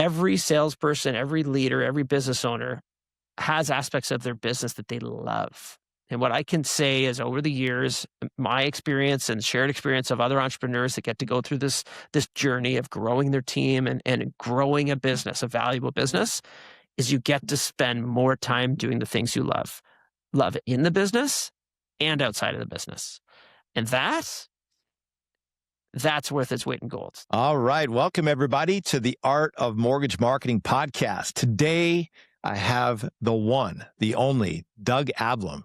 every salesperson, every leader, every business owner has aspects of their business that they love. And what I can say is over the years, my experience and shared experience of other entrepreneurs that get to go through this journey of growing their team and growing a business, a valuable business, is you get to spend more time doing the things you love. Love in the business and outside of the business. And that's worth its weight in gold. All right. Welcome, everybody, to the Art of Mortgage Marketing podcast. Today, I have the one, the only, Doug Adlam,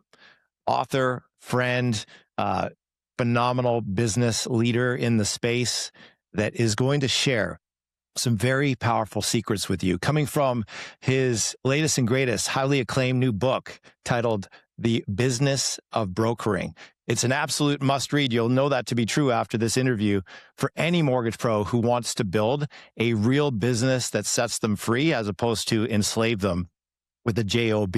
author, friend, phenomenal business leader in the space that is going to share some very powerful secrets with you, coming from his latest and greatest, highly acclaimed new book titled The Business of Brokering. It's an absolute must read. You'll know that to be true after this interview for any mortgage pro who wants to build a real business that sets them free as opposed to enslave them with a job.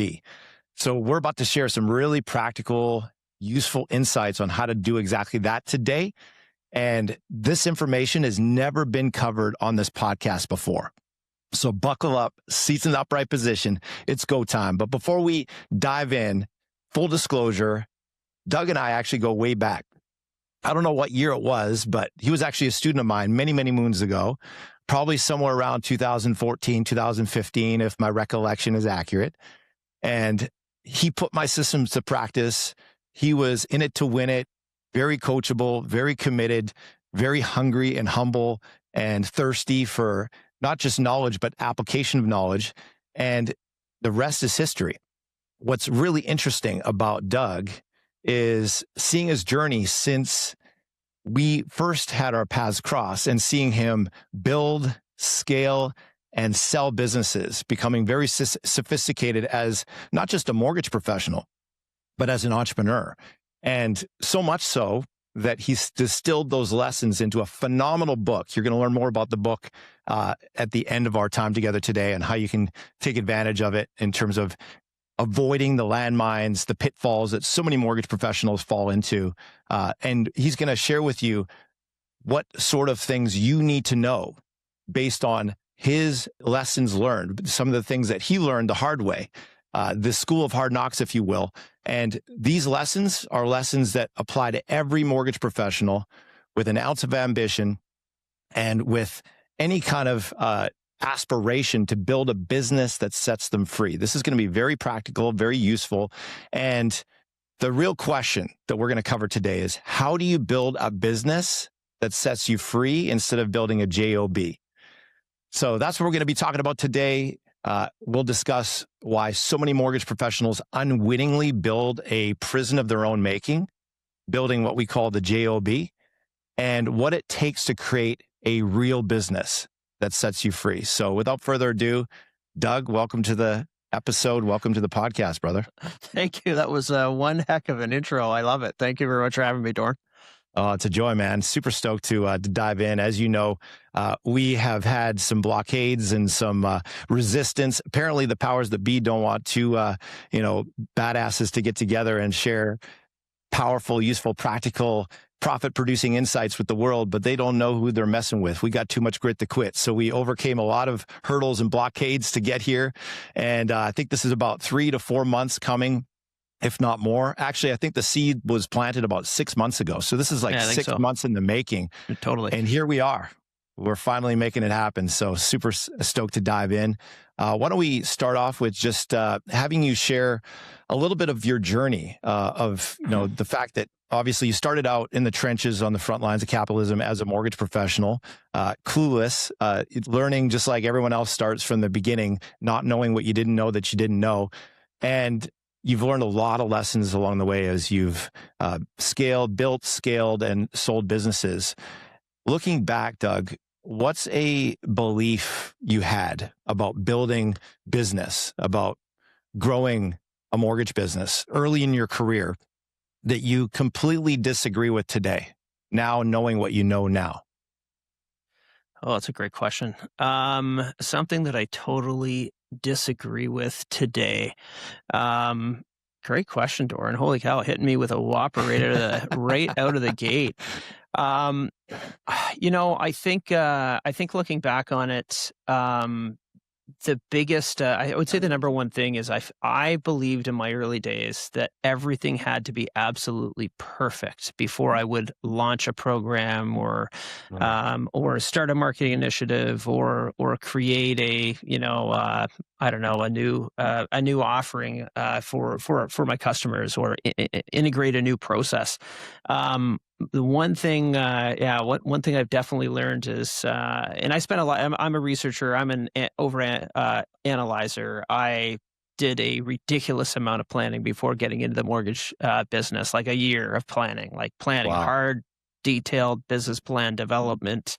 So we're about to share some really practical, useful insights on how to do exactly that today. And this information has never been covered on this podcast before. So buckle up, seats in the upright position. It's go time. But before we dive in, full disclosure, Doug and I actually go way back. I don't know what year it was, but he was actually a student of mine many, many moons ago, probably somewhere around 2014, 2015, if my recollection is accurate. And he put my systems to practice. He was in it to win it, very coachable, very committed, very hungry and humble and thirsty for not just knowledge, but application of knowledge. And the rest is history. What's really interesting about Doug is seeing his journey since we first had our paths cross and seeing him build, scale, and sell businesses, becoming very sophisticated as not just a mortgage professional, but as an entrepreneur. And so much so that he's distilled those lessons into a phenomenal book. You're going to learn more about the book at the end of our time together today and how you can take advantage of it in terms of avoiding the landmines, the pitfalls that so many mortgage professionals fall into. And he's going to share with you what sort of things you need to know based on his lessons learned, some of the things that he learned the hard way, the school of hard knocks, if you will. And these lessons are lessons that apply to every mortgage professional with an ounce of ambition and with any kind of aspiration to build a business that sets them free. This is going to be very practical, very useful. And the real question that we're going to cover today is, how do you build a business that sets you free instead of building a job? So that's what we're going to be talking about today. We'll discuss why so many mortgage professionals unwittingly build a prison of their own making, building what we call the job, and what it takes to create a real business that sets you free. So without further ado, Doug, welcome to the episode. Welcome to the podcast, brother. Thank you. That was one heck of an intro. I love it. Thank you very much for having me, Dorn. Oh, it's a joy, man. Super stoked to dive in. As you know, we have had some blockades and some resistance. Apparently, the powers that be don't want two, badasses to get together and share powerful, useful, practical, profit-producing insights with the world, but they don't know who they're messing with. We got too much grit to quit. So we overcame a lot of hurdles and blockades to get here. And I think this is about 3 to 4 months coming, if not more. Actually, I think the seed was planted about 6 months ago. So this is like 6 months in the making. Totally. And here we are. We're finally making it happen. So super stoked to dive in. Why don't we start off with just having you share a little bit of your journey of the fact that obviously you started out in the trenches on the front lines of capitalism as a mortgage professional, clueless, learning just like everyone else starts from the beginning, not knowing what you didn't know that you didn't know. And you've learned a lot of lessons along the way as you've built, scaled, and sold businesses. Looking back, Doug, what's a belief you had about building business, about growing a mortgage business early in your career that you completely disagree with today, now knowing what you know now? Oh, that's a great question. Something that I totally disagree with today. Great question, Doran. Holy cow, hitting me with a whopper right out of the gate. Um, I think looking back on it, the biggest, I would say the number one thing is I believed in my early days that everything had to be absolutely perfect before I would launch a program or start a marketing initiative or create I don't know, a new offering for my customers or integrate a new process. The one thing, one thing I've definitely learned is, and I spent a lot. I'm a researcher. I'm an analyzer. I did a ridiculous amount of planning before getting into the mortgage business, like a year of planning, Wow. hard, detailed business plan development.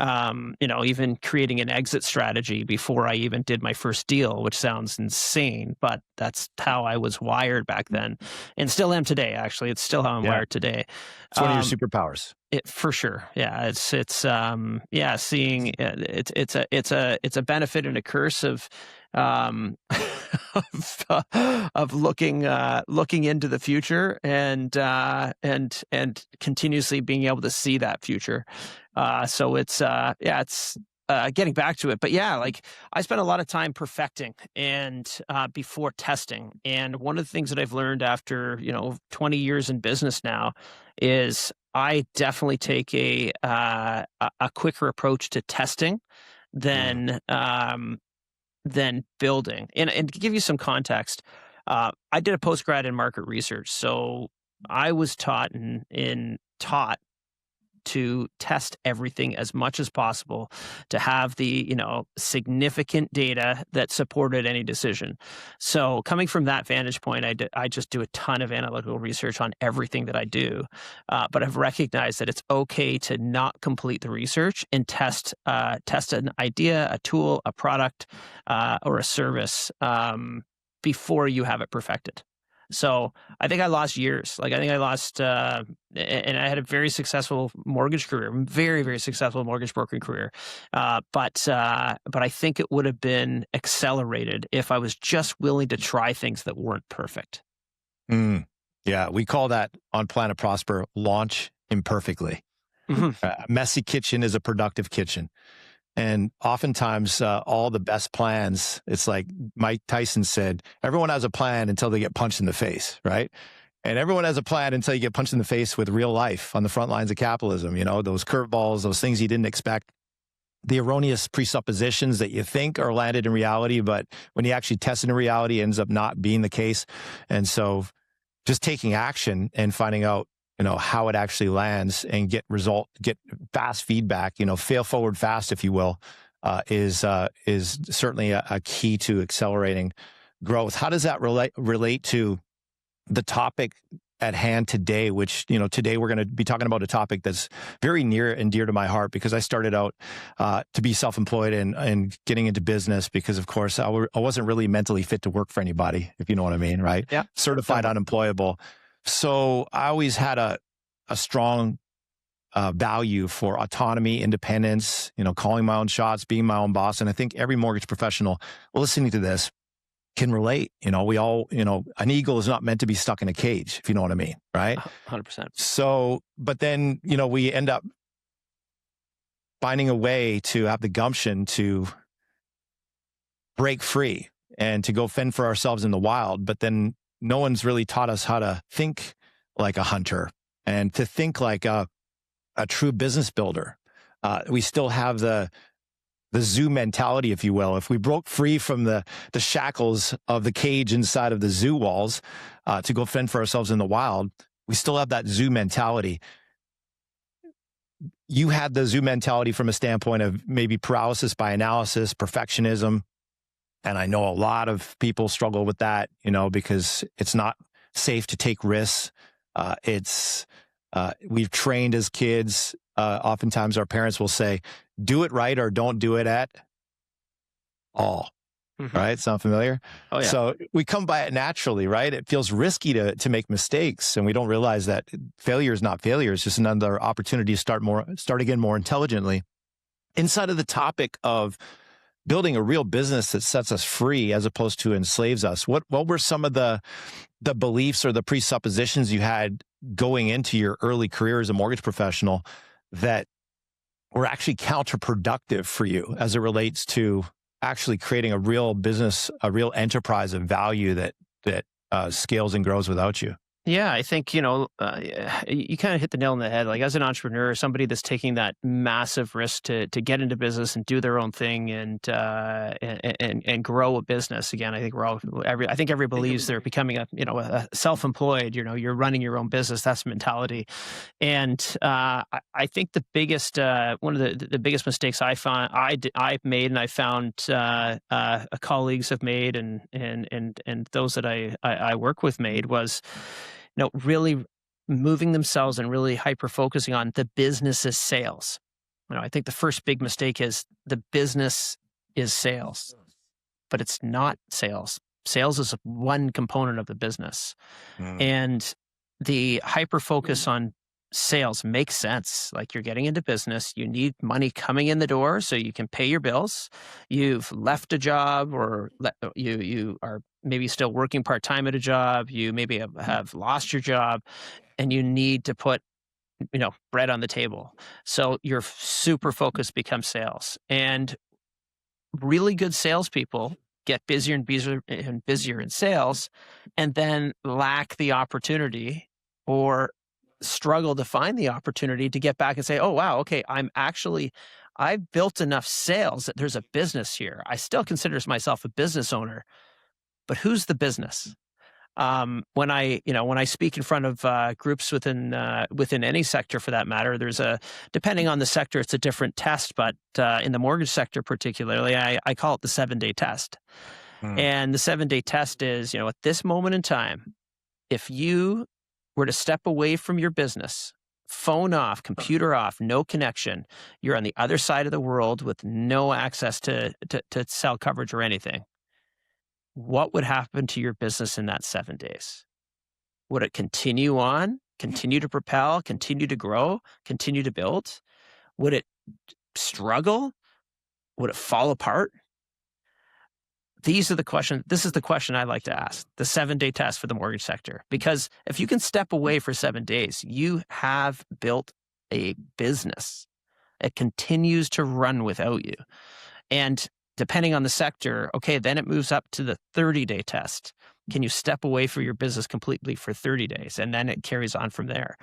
Even creating an exit strategy before I even did my first deal, which sounds insane, but that's how I was wired back then, and still am today. Actually, it's still how I'm Yeah. wired today. It's one of your Um, superpowers. it for sure. Yeah, seeing it's a benefit and a curse of um of looking into the future and continuously being able to see that future. So it's getting back to it. But yeah, like I spent a lot of time perfecting and before testing. And one of the things that I've learned after, 20 years in business now is I definitely take a quicker approach to testing Mm. than building. And to give you some context, I did a postgrad in market research, so I was taught to test everything as much as possible to have the significant data that supported any decision. So coming from that vantage point, I just do a ton of analytical research on everything that I do, but I've recognized that it's okay to not complete the research and test an idea, a tool, a product, or a service before you have it perfected. So I think I lost years. Like I think I lost, and I had a very successful mortgage career, very very successful mortgage brokering career. But I think it would have been accelerated if I was just willing to try things that weren't perfect. Mm. Yeah, we call that on Planet Prosper launch imperfectly. Mhm. A messy kitchen is a productive kitchen. And oftentimes, all the best plans, it's like Mike Tyson said, everyone has a plan until they get punched in the face, right? And everyone has a plan until you get punched in the face with real life on the front lines of capitalism, those curveballs, those things you didn't expect, the erroneous presuppositions that you think are landed in reality, but when you actually test it in reality, it ends up not being the case. And so just taking action and finding out how it actually lands and get fast feedback, fail forward fast, if you will, is certainly a key to accelerating growth. How does that relate to the topic at hand today, which, today we're going to be talking about a topic that's very near and dear to my heart because I started out to be self-employed and getting into business because, of course, I wasn't really mentally fit to work for anybody, if you know what I mean, right? Yeah. Certified unemployable. So I always had a strong value for autonomy, independence, calling my own shots, being my own boss. And I think every mortgage professional listening to this can relate. We all, an eagle is not meant to be stuck in a cage, if you know what I mean, right? 100%. So, but then, we end up finding a way to have the gumption to break free and to go fend for ourselves in the wild. But then no one's really taught us how to think like a hunter and to think like a true business builder. We still have the zoo mentality, if you will. If we broke free from the shackles of the cage inside of the zoo walls to go fend for ourselves in the wild, we still have that zoo mentality. You had the zoo mentality from a standpoint of maybe paralysis by analysis, perfectionism. And I know a lot of people struggle with that, because it's not safe to take risks. We've trained as kids. Oftentimes our parents will say, do it right or don't do it at all. Mhm. Right? Sound familiar? Oh yeah. So we come by it naturally, right? It feels risky to make mistakes. And we don't realize that failure is not failure. It's just another opportunity to start again more intelligently. Inside of the topic of building a real business that sets us free as opposed to enslaves us, what were some of the the beliefs or the presuppositions you had going into your early career as a mortgage professional that were actually counterproductive for you as it relates to actually creating a real business, a real enterprise of value that scales and grows without you? Yeah, I think, you kind of hit the nail on the head. Like as an entrepreneur, somebody that's taking that massive risk to get into business and do their own thing and grow a business. Again, I think I think everybody believes they're becoming a self-employed. You're running your own business. That's the mentality. And I think the biggest one of the biggest mistakes I've made, and I found colleagues have made, and those that I work with made was, really moving themselves and really hyper focusing on the business's sales. I think the first big mistake is the business is sales, but it's not sales. Sales is one component of the business. And the hyper focus on sales makes sense. Like you're getting into business, you need money coming in the door so you can pay your bills. You've left a job, or you are maybe still working part-time at a job. You maybe have lost your job, and you need to put bread on the table. So your super focus becomes sales. And really good salespeople get busier and busier and busier in sales, and then lack the opportunity or struggle to find the opportunity to get back and say, oh, wow, okay, I've built enough sales that there's a business here. I still consider myself a business owner, but who's the business? When I speak in front of groups within any sector for that matter, depending on the sector, it's a different test. But in the mortgage sector particularly, I call it the 7-day test. And the 7-day test is, at this moment in time, if you were to step away from your business, phone off, computer off, no connection, you're on the other side of the world with no access to cell coverage or anything. What would happen to your business in that 7 days? Would it continue on, continue to propel, continue to grow, continue to build? Would it struggle? Would it fall apart? These are the questions. This is the question I like to ask, the 7-day test for the mortgage sector. Because if you can step away for 7 days, you have built a business. It continues to run without you. And depending on the sector, okay, then it moves up to the 30-day test. Can you step away from your business completely for 30 days? And then it carries on from there.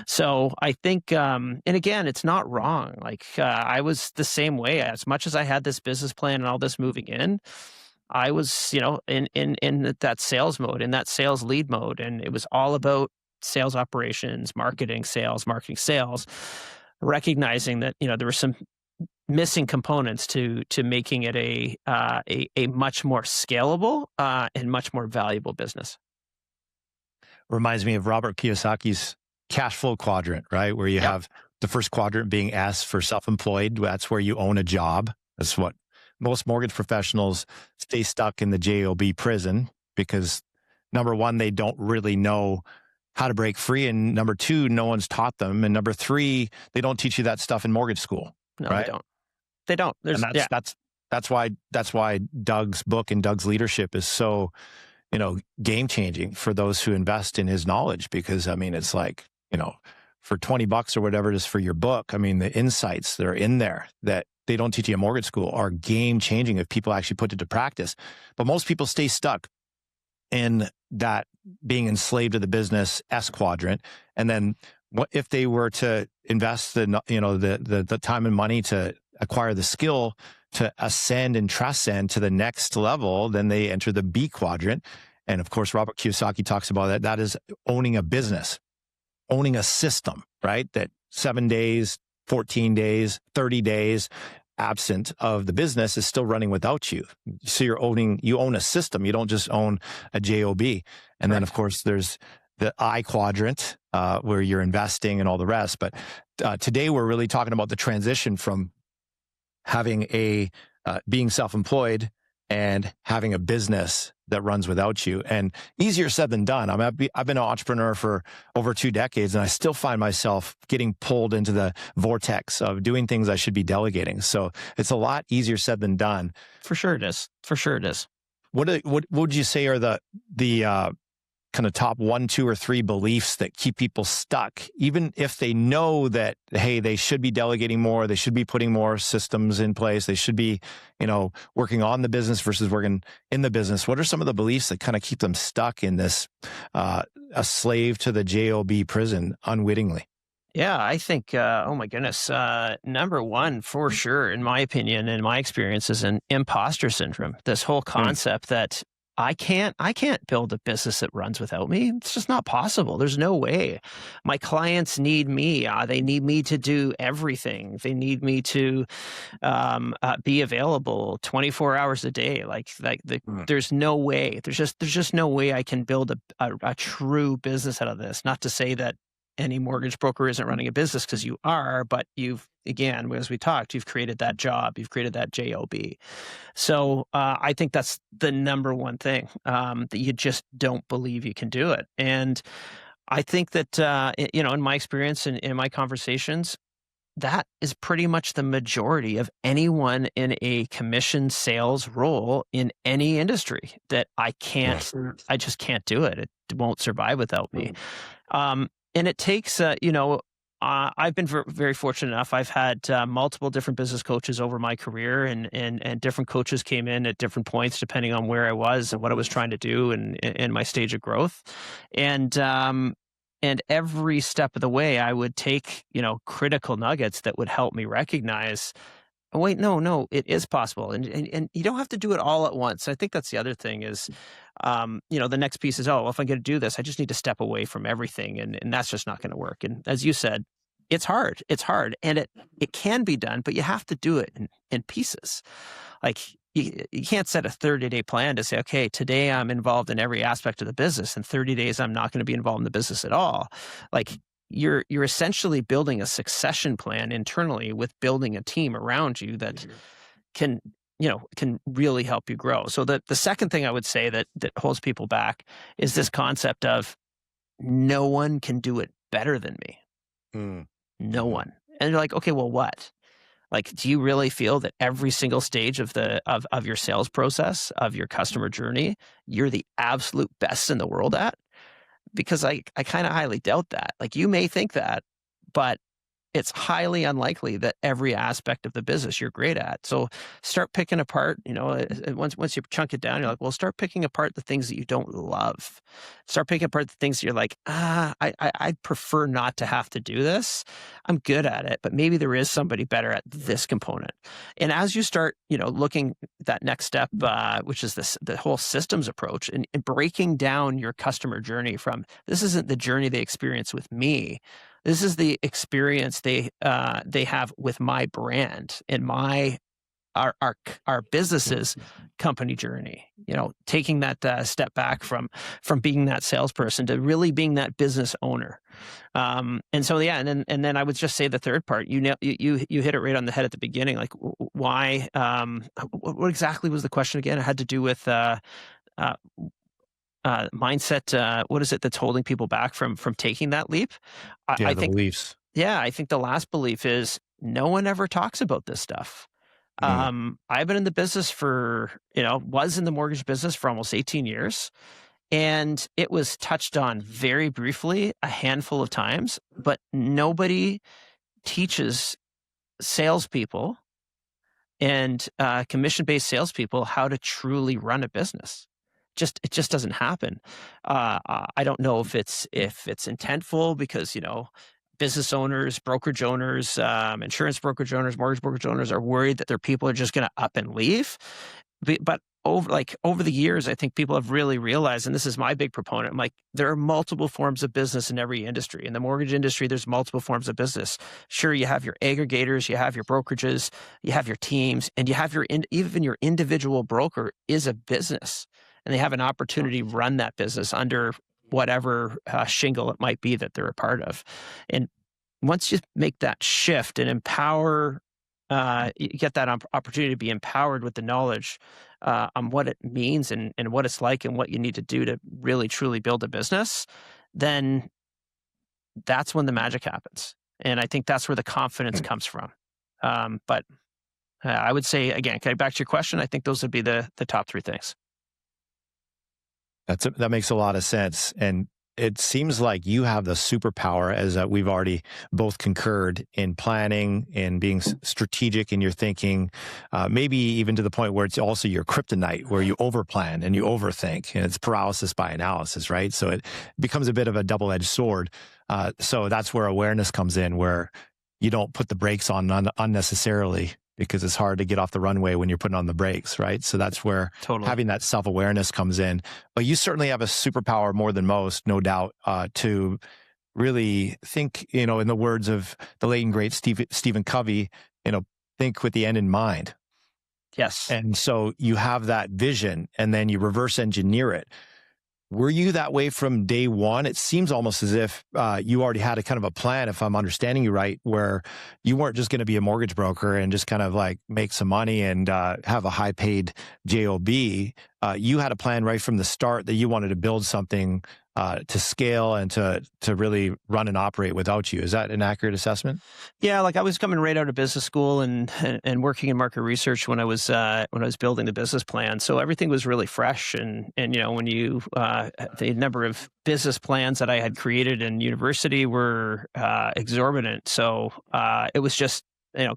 So I think, and again, it's not wrong. Like I was the same way. As much as I had this business plan and all this moving in, I was, in that sales mode, in that sales lead mode. And it was all about sales operations, marketing sales, recognizing that, there were some missing components to making it a much more scalable and much more valuable business. Reminds me of Robert Kiyosaki's cash flow quadrant, right? Where you have the first quadrant being S for self-employed. That's where you own a job. That's what most mortgage professionals stay stuck in the JOB prison because, number one, they don't really know how to break free. And number two, no one's taught them. And number three, they don't teach you that stuff in mortgage school. No, right? they don't. They don't. That's why Doug's book and Doug's leadership is so, game changing for those who invest in his knowledge. Because it's like, for $20 or whatever it is for your book, the insights that are in there that they don't teach you in mortgage school are game changing if people actually put it to practice. But most people stay stuck in that being enslaved to the business S quadrant. And then what if they were to invest the time and money to acquire the skill to ascend and transcend to the next level, then they enter the B quadrant. And of course, Robert Kiyosaki talks about that. That is owning a business, owning a system, right? That 7 days, 14 days, 30 days absent of the business is still running without you. So you own a system. You don't just own a JOB. And then of course there's the I quadrant, where you're investing and all the rest. But today we're really talking about the transition from having being self-employed and having a business that runs without you. And easier said than done. I've been an entrepreneur for over 2 decades, and I still find myself getting pulled into the vortex of doing things I should be delegating. So it's a lot easier said than done. For sure it is. What would you say are the kind of top 1, 2, or 3 beliefs that keep people stuck, even if they know that, hey, they should be delegating more, they should be putting more systems in place, they should be, working on the business versus working in the business? What are some of the beliefs that kind of keep them stuck in this, a slave to the job prison unwittingly? Yeah, I think, oh my goodness, number one, for sure, in my opinion, in my experience, is an imposter syndrome. This whole Mm. concept that I can't build a business that runs without me. It's just not possible. There's no way. My clients need me. They need me to do everything. They need me to be available 24 hours a day. Mm. There's no way. There's just no way I can build a true business out of this. Not to say that any mortgage broker isn't running a business, because you are, but you've, again, as we talked, you've created that job, you've created that job. So I think that's the number one thing, that you just don't believe you can do it. And I think that in my experience and in my conversations, that is pretty much the majority of anyone in a commission sales role in any industry, that I just can't do it. It won't survive without me. And it takes, I've been very fortunate enough. I've had multiple different business coaches over my career, and different coaches came in at different points depending on where I was and what I was trying to do and in my stage of growth. And every step of the way, I would take, critical nuggets that would help me recognize, oh, wait, no, it is possible. And you don't have to do it all at once. I think that's the other thing is, the next piece is, oh, well, if I'm going to do this, I just need to step away from everything. And that's just not going to work. And as you said, it's hard. It's hard. And it can be done, but you have to do it in pieces. Like you can't set a 30-day plan to say, okay, today I'm involved in every aspect of the business. In 30 days, I'm not going to be involved in the business at all. Like, you're essentially building a succession plan internally with building a team around you that can can really help you grow. So the second thing I would say that holds people back is this concept of, no one can do it better than me. Mm. No Mhm. one. And you're like, okay, well, what? Like, do you really feel that every single stage of of your sales process, of your customer journey, you're the absolute best in the world at? Because I kind of highly doubt that. Like, you may think that, but it's highly unlikely that every aspect of the business you're great at. So start picking apart, once you chunk it down, you're like, well, start picking apart the things that you don't love. Start picking apart the things that you're like, I'd prefer not to have to do this. I'm good at it, but maybe there is somebody better at this component. And as you start, looking that next step, which is the whole systems approach, and breaking down your customer journey from, this isn't the journey they experience with me. This is the experience they have with my brand and our business's company journey. Taking that step back from being that salesperson to really being that business owner. And so, yeah, and then I would just say the third part. You hit it right on the head at the beginning. Like, why? What exactly was the question again? It had to do with uh, mindset. What is it that's holding people back from taking that leap? Yeah, I the think, beliefs. yeah, I think the last belief is, no one ever talks about this stuff. Mm. I've been in the business was in the mortgage business for almost 18 years, and it was touched on very briefly a handful of times, but nobody teaches salespeople and commission-based salespeople how to truly run a business. It just doesn't happen. I don't know if it's intentful, because business owners, brokerage owners, insurance brokerage owners, mortgage brokerage owners are worried that their people are just going to up and leave. But over the years, I think people have really realized, and this is my big proponent, I'm like, there are multiple forms of business in every industry. In the mortgage industry, there's multiple forms of business. Sure, you have your aggregators, you have your brokerages, you have your teams, and you have even your individual broker is a business, and they have an opportunity to run that business under whatever shingle it might be that they're a part of. And once you make that shift and empower, you get that opportunity to be empowered with the knowledge on what it means and what it's like and what you need to do to really truly build a business, then that's when the magic happens. And I think that's where the confidence comes from. But I would say, again, back to your question, I think those would be the top three things. That makes a lot of sense. And it seems like you have the superpower, as we've already both concurred, in planning and being strategic in your thinking, maybe even to the point where it's also your kryptonite, where you overplan and you overthink, and it's paralysis by analysis, right? So it becomes a bit of a double-edged sword. So that's where awareness comes in, where you don't put the brakes on unnecessarily, because it's hard to get off the runway when you're putting on the brakes, right? So that's where Totally. having that self-awareness comes in. But you certainly have a superpower, more than most, no doubt, to really think, in the words of the late and great Stephen Covey, think with the end in mind. Yes. And so you have that vision, and then you reverse engineer it. Were you that way from day one? It seems almost as if you already had a kind of a plan, if I'm understanding you right, where you weren't just going to be a mortgage broker and just kind of like make some money and have a high paid job. You had a plan right from the start that you wanted to build something to scale and to really run and operate without you. Is that an accurate assessment? Yeah, like I was coming right out of business school and working in market research when I was building the business plan. So everything was really fresh, and when you the number of business plans that I had created in university were exorbitant. So it was just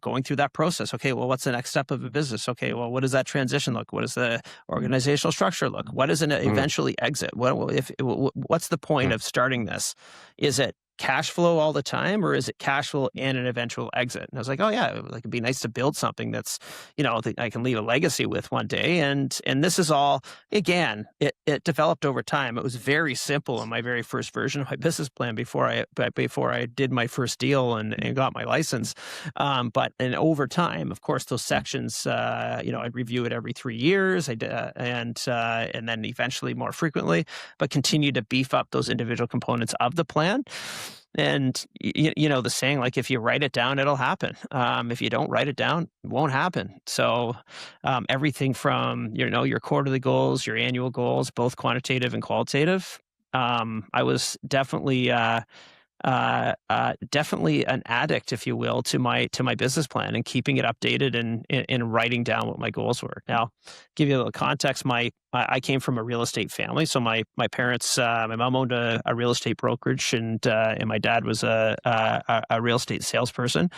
going through that process. Okay, well, what's the next step of a business? Okay, well, what does that transition look? What does the organizational structure look? What does an eventually exit? What's the point of starting this? Is it cash flow all the time, or is it cash flow and an eventual exit? And I was like, oh yeah, like it'd be nice to build something that's, that I can leave a legacy with one day. And this is all, again, it developed over time. It was very simple in my very first version of my business plan before I did my first deal and got my license. But over time, of course, those sections, I'd review it every 3 years. I did, and then eventually more frequently, but continue to beef up those individual components of the plan. And the saying, like, if you write it down, it'll happen. If you don't write it down, it won't happen. So everything from your quarterly goals, your annual goals, both quantitative and qualitative. I was definitely definitely an addict, if you will, to my business plan and keeping it updated and writing down what my goals were. Now, give you a little context. I came from a real estate family, so my parents, my mom owned a real estate brokerage, and my dad was a real estate salesperson,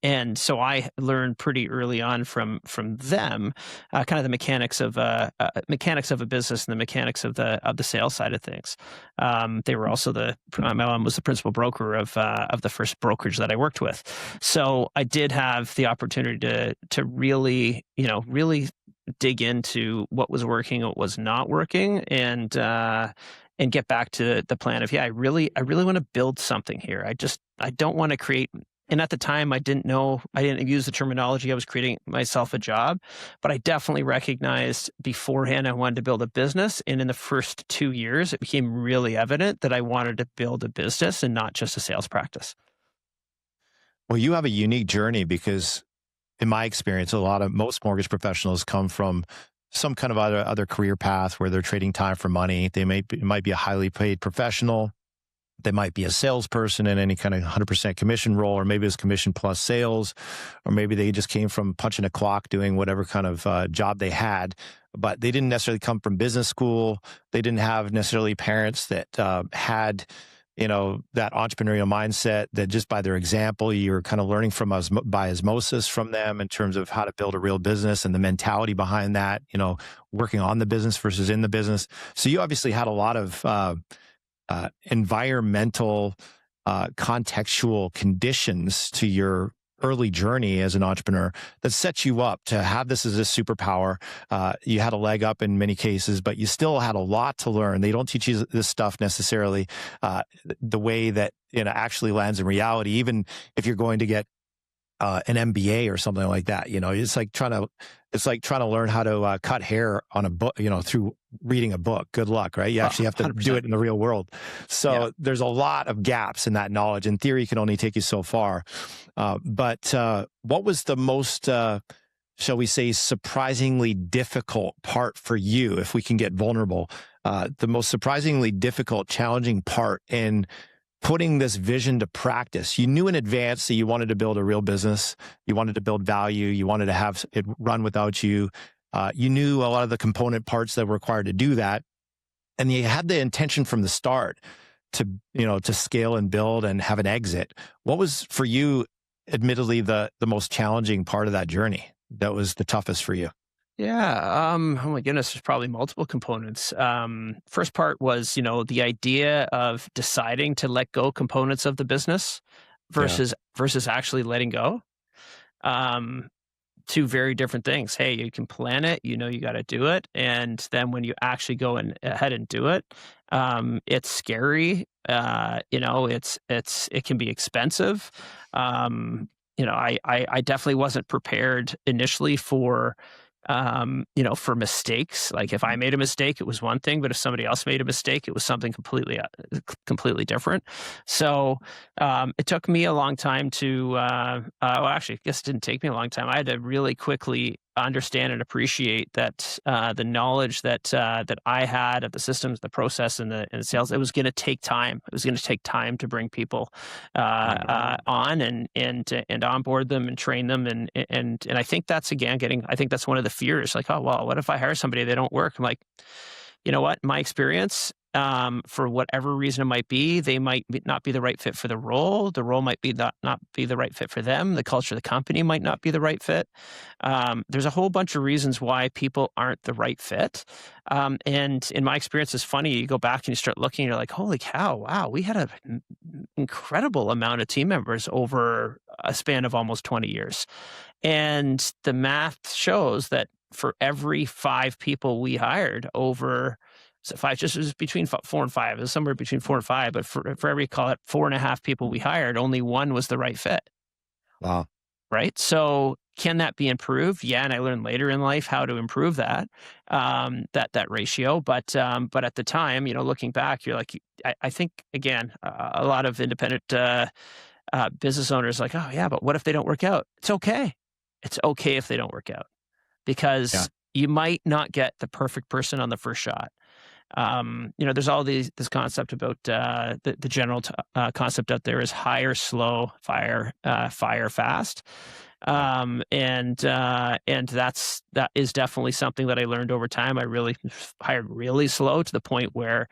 and so I learned pretty early on from them, kind of the mechanics of a business and the mechanics of the sales side of things. They were also my mom was the principal broker of the first brokerage that I worked with. So I did have the opportunity to really dig into what was working, what was not working, and get back to the plan of, I really want to build something here. I don't want to create. And at the time, I didn't use the terminology. I was creating myself a job, but I definitely recognized beforehand I wanted to build a business. And in the first 2 years, it became really evident that I wanted to build a business and not just a sales practice. Well, you have a unique journey because, in my experience, most mortgage professionals come from some kind of other career path where they're trading time for money. It might be a highly paid professional. They might be a salesperson in any kind of 100% commission role, or maybe it's commission plus sales, or maybe they just came from punching a clock doing whatever kind of job they had, but they didn't necessarily come from business school. They didn't have necessarily parents that had that entrepreneurial mindset, that just by their example, you're kind of learning from us by osmosis from them in terms of how to build a real business and the mentality behind that, working on the business versus in the business. So you obviously had a lot of environmental, contextual conditions to your early journey as an entrepreneur that set you up to have this as a superpower. You had a leg up in many cases, but you still had a lot to learn. They don't teach you this stuff necessarily the way that actually lands in reality. Even if you're going to get an MBA or something like that, it's like trying to learn how to cut hair on a book, through reading a book. Good luck, right? You actually have to 100%. do it in the real world. So there's a lot of gaps in that knowledge. In theory, can only take you so far. But what was the most, shall we say, surprisingly difficult part for you, if we can get vulnerable, the most surprisingly difficult, challenging part in putting this vision to practice? You knew in advance that you wanted to build a real business. You wanted to build value. You wanted to have it run without you. You knew a lot of the component parts that were required to do that. And you had the intention from the start to, to scale and build and have an exit. What was for you, admittedly, the most challenging part of that journey that was the toughest for you? Yeah. Oh my goodness, there's probably multiple components. First part was, the idea of deciding to let go components of the business Yeah. versus actually letting go. Um, Two very different things. Hey, you can plan it, you got to do it, and then when you actually go and ahead and do it, it's scary. It can be expensive. I definitely wasn't prepared initially for mistakes. Like if I made a mistake, it was one thing, but if somebody else made a mistake, it was something completely different. So it took me a long time to, well, actually, I guess it didn't take me a long time. I had to really quickly understand and appreciate that the knowledge that I had of the systems, the process, and the sales, it was going to take time. It was going to take time to bring people on and onboard them and train them, and I think that's again getting. I think that's one of the fears. Like, oh well, what if I hire somebody they don't work? I'm like, you know what? My experience, for whatever reason it might be, they might not be the right fit for the role. The role might be not be the right fit for them. The culture of the company might not be the right fit. There's a whole bunch of reasons why people aren't the right fit. And in my experience, it's funny. You go back and you start looking, you're like, holy cow, wow, we had an incredible amount of team members over a span of almost 20 years. And the math shows that for every 5 people we hired over, so five, just it was between 4 and 5, it was somewhere between 4 and 5, but for every, call it 4.5 people we hired, only one was the right fit. Wow. Right. So can that be improved? Yeah. And I learned later in life how to improve that ratio. But at the time, looking back, you're like, I think again, a lot of independent, business owners like, oh yeah, but what if they don't work out? It's okay. It's okay if they don't work out, Yeah. because you might not get the perfect person on the first shot. There's all this concept about the general concept out there is hire slow, fire fast. That is definitely something that I learned over time. I really hired really slow to the point where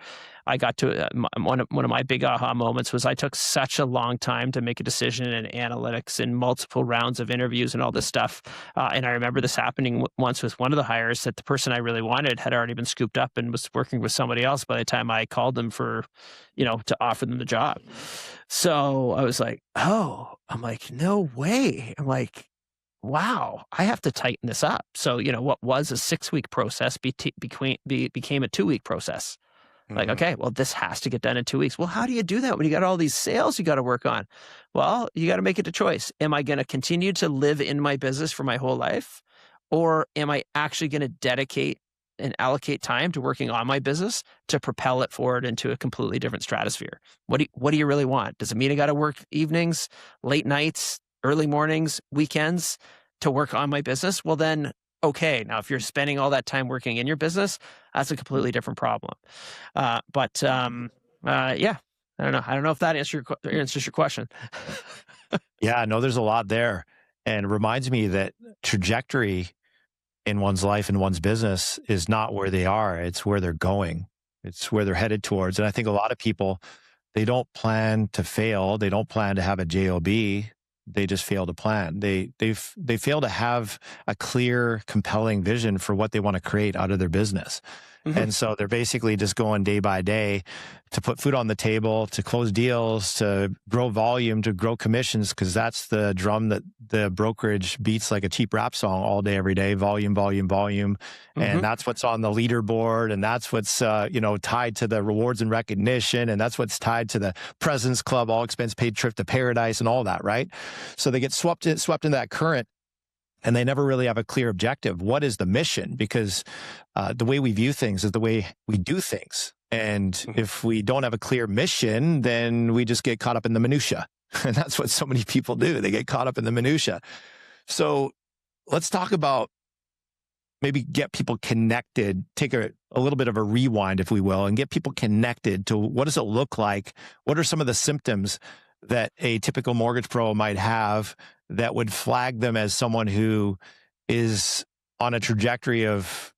I got to one of my big aha moments was I took such a long time to make a decision in analytics and multiple rounds of interviews and all this stuff. And I remember this happening once with one of the hires, that the person I really wanted had already been scooped up and was working with somebody else by the time I called them to offer them the job. So I was like, oh, I'm like, no way. I'm like, wow, I have to tighten this up. So, what was a 6-week process became a 2-week process. Like, Hmm. okay, well, this has to get done in 2 weeks. Well, how do you do that when you got all these sales you got to work on? Well, you got to make it a choice. Am I going to continue to live in my business for my whole life? Or am I actually going to dedicate and allocate time to working on my business to propel it forward into a completely different stratosphere? What do you really want? Does it mean I got to work evenings, late nights, early mornings, weekends to work on my business? Well, then, okay. Now, if you're spending all that time working in your business, that's a completely different problem. Yeah, I don't know. I don't know if that answers your question. Yeah, no, there's a lot there. And it reminds me that trajectory in one's life and one's business is not where they are, it's where they're going. It's where they're headed towards. And I think a lot of people, they don't plan to fail. They don't plan to have a job. They just fail to plan. They fail to have a clear, compelling vision for what they want to create out of their business. Mhm. And so they're basically just going day by day to put food on the table, to close deals, to grow volume, to grow commissions, because that's the drum that the brokerage beats like a cheap rap song all day, every day. Volume, volume, volume. Mhm. And that's what's on the leaderboard. And that's what's, tied to the rewards and recognition. And that's what's tied to the President's Club, all expense paid trip to paradise and all that, right? So they get swept in that current, and they never really have a clear objective. What is the mission? Because the way we view things is the way we do things. And Mhm. if we don't have a clear mission, then we just get caught up in the minutia. And that's what so many people do. They get caught up in the minutia. So let's talk about maybe get people connected, take a little bit of a rewind, if we will, and get people connected to what does it look like? What are some of the symptoms that a typical mortgage pro might have that would flag them as someone who is on a trajectory of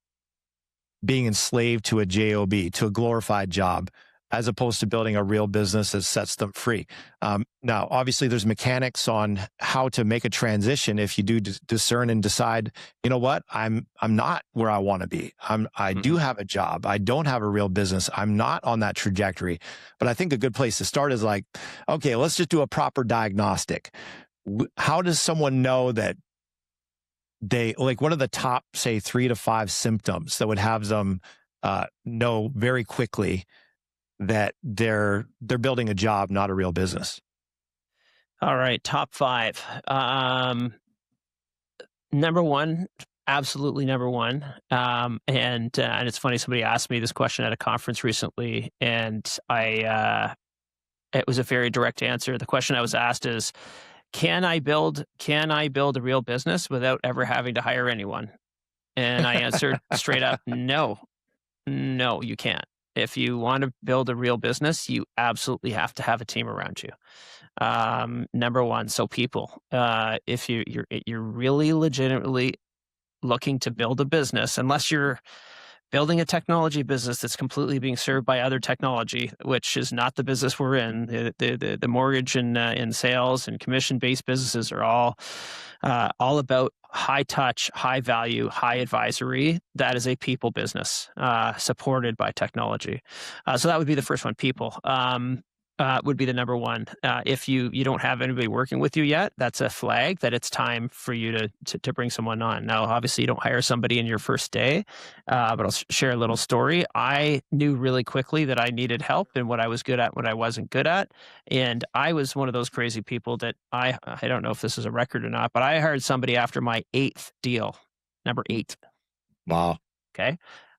being enslaved to a job, to a glorified job, as opposed to building a real business that sets them free. Now, obviously, there's mechanics on how to make a transition if you do discern and decide, you know what, I'm not where I want to be. I do have a job. I don't have a real business. I'm not on that trajectory. But I think a good place to start is like, okay, let's just do a proper diagnostic. How does someone know that what are the top, say, 3 to 5 symptoms that would have them know very quickly that they're building a job, not a real business? All right, top 5. Number 1, absolutely number 1. And it's funny, somebody asked me this question at a conference recently, and it was a very direct answer. The question I was asked is, can I build a real business without ever having to hire anyone? And I answered straight up, no, you can't. If you want to build a real business, you absolutely have to have a team around you. Number 1, so people. If you're really legitimately looking to build a business, unless you're building a technology business that's completely being served by other technology, which is not the business we're in. The mortgage and sales and commission-based businesses are all about high touch, high value, high advisory. That is a people business supported by technology. So that would be the first one, people. Would be the number 1. If you don't have anybody working with you yet, that's a flag that it's time for you to bring someone on. Now, obviously, you don't hire somebody in your first day, but I'll share a little story. I knew really quickly that I needed help and what I was good at, what I wasn't good at. And I was one of those crazy people that I don't know if this is a record or not, but I hired somebody after my 8th deal, number 8. Wow. Okay.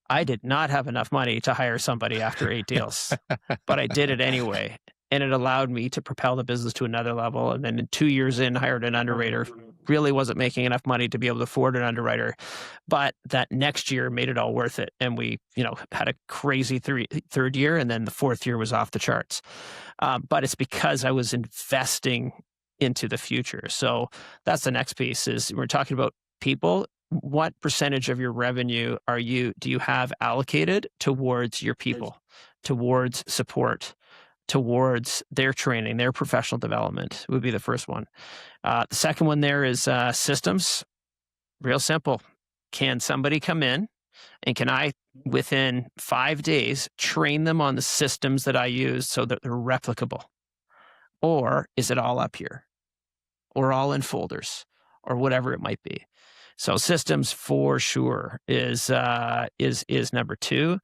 I did not have enough money to hire somebody after 8 deals, but I did it anyway. And it allowed me to propel the business to another level. And then 2 years in, hired an underwriter. Really wasn't making enough money to be able to afford an underwriter. But that next year made it all worth it. And we, had a crazy third year. And then the 4th year was off the charts. But it's because I was investing into the future. So that's the next piece is we're talking about people. What percentage of your revenue do you have allocated towards your people, towards support, towards their training, their professional development would be the first one. The second one there is systems. Real simple. Can somebody come in and can I, within 5 days, train them on the systems that I use so that they're replicable? Or is it all up here? Or all in folders? Or whatever it might be. So systems for sure is number 2.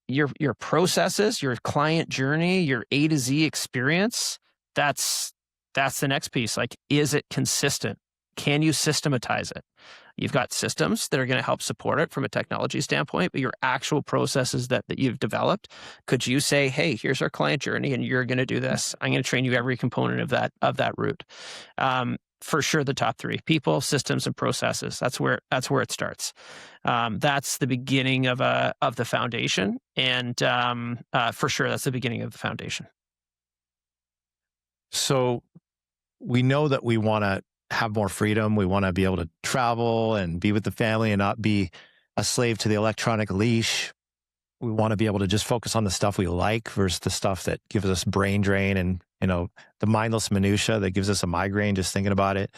Your processes, your client journey, your A to Z experience, that's the next piece. Like, is it consistent? Can you systematize it? You've got systems that are going to help support it from a technology standpoint, but your actual processes that you've developed, could you say, hey, here's our client journey and you're going to do this. I'm going to train you every component of that route. For sure, the top 3: people, systems, and processes. That's where it starts. That's the beginning of the foundation, and for sure, that's the beginning of the foundation. So we know that we want to have more freedom. We want to be able to travel and be with the family and not be a slave to the electronic leash. We want to be able to just focus on the stuff we like versus the stuff that gives us brain drain and, the mindless minutia that gives us a migraine just thinking about it.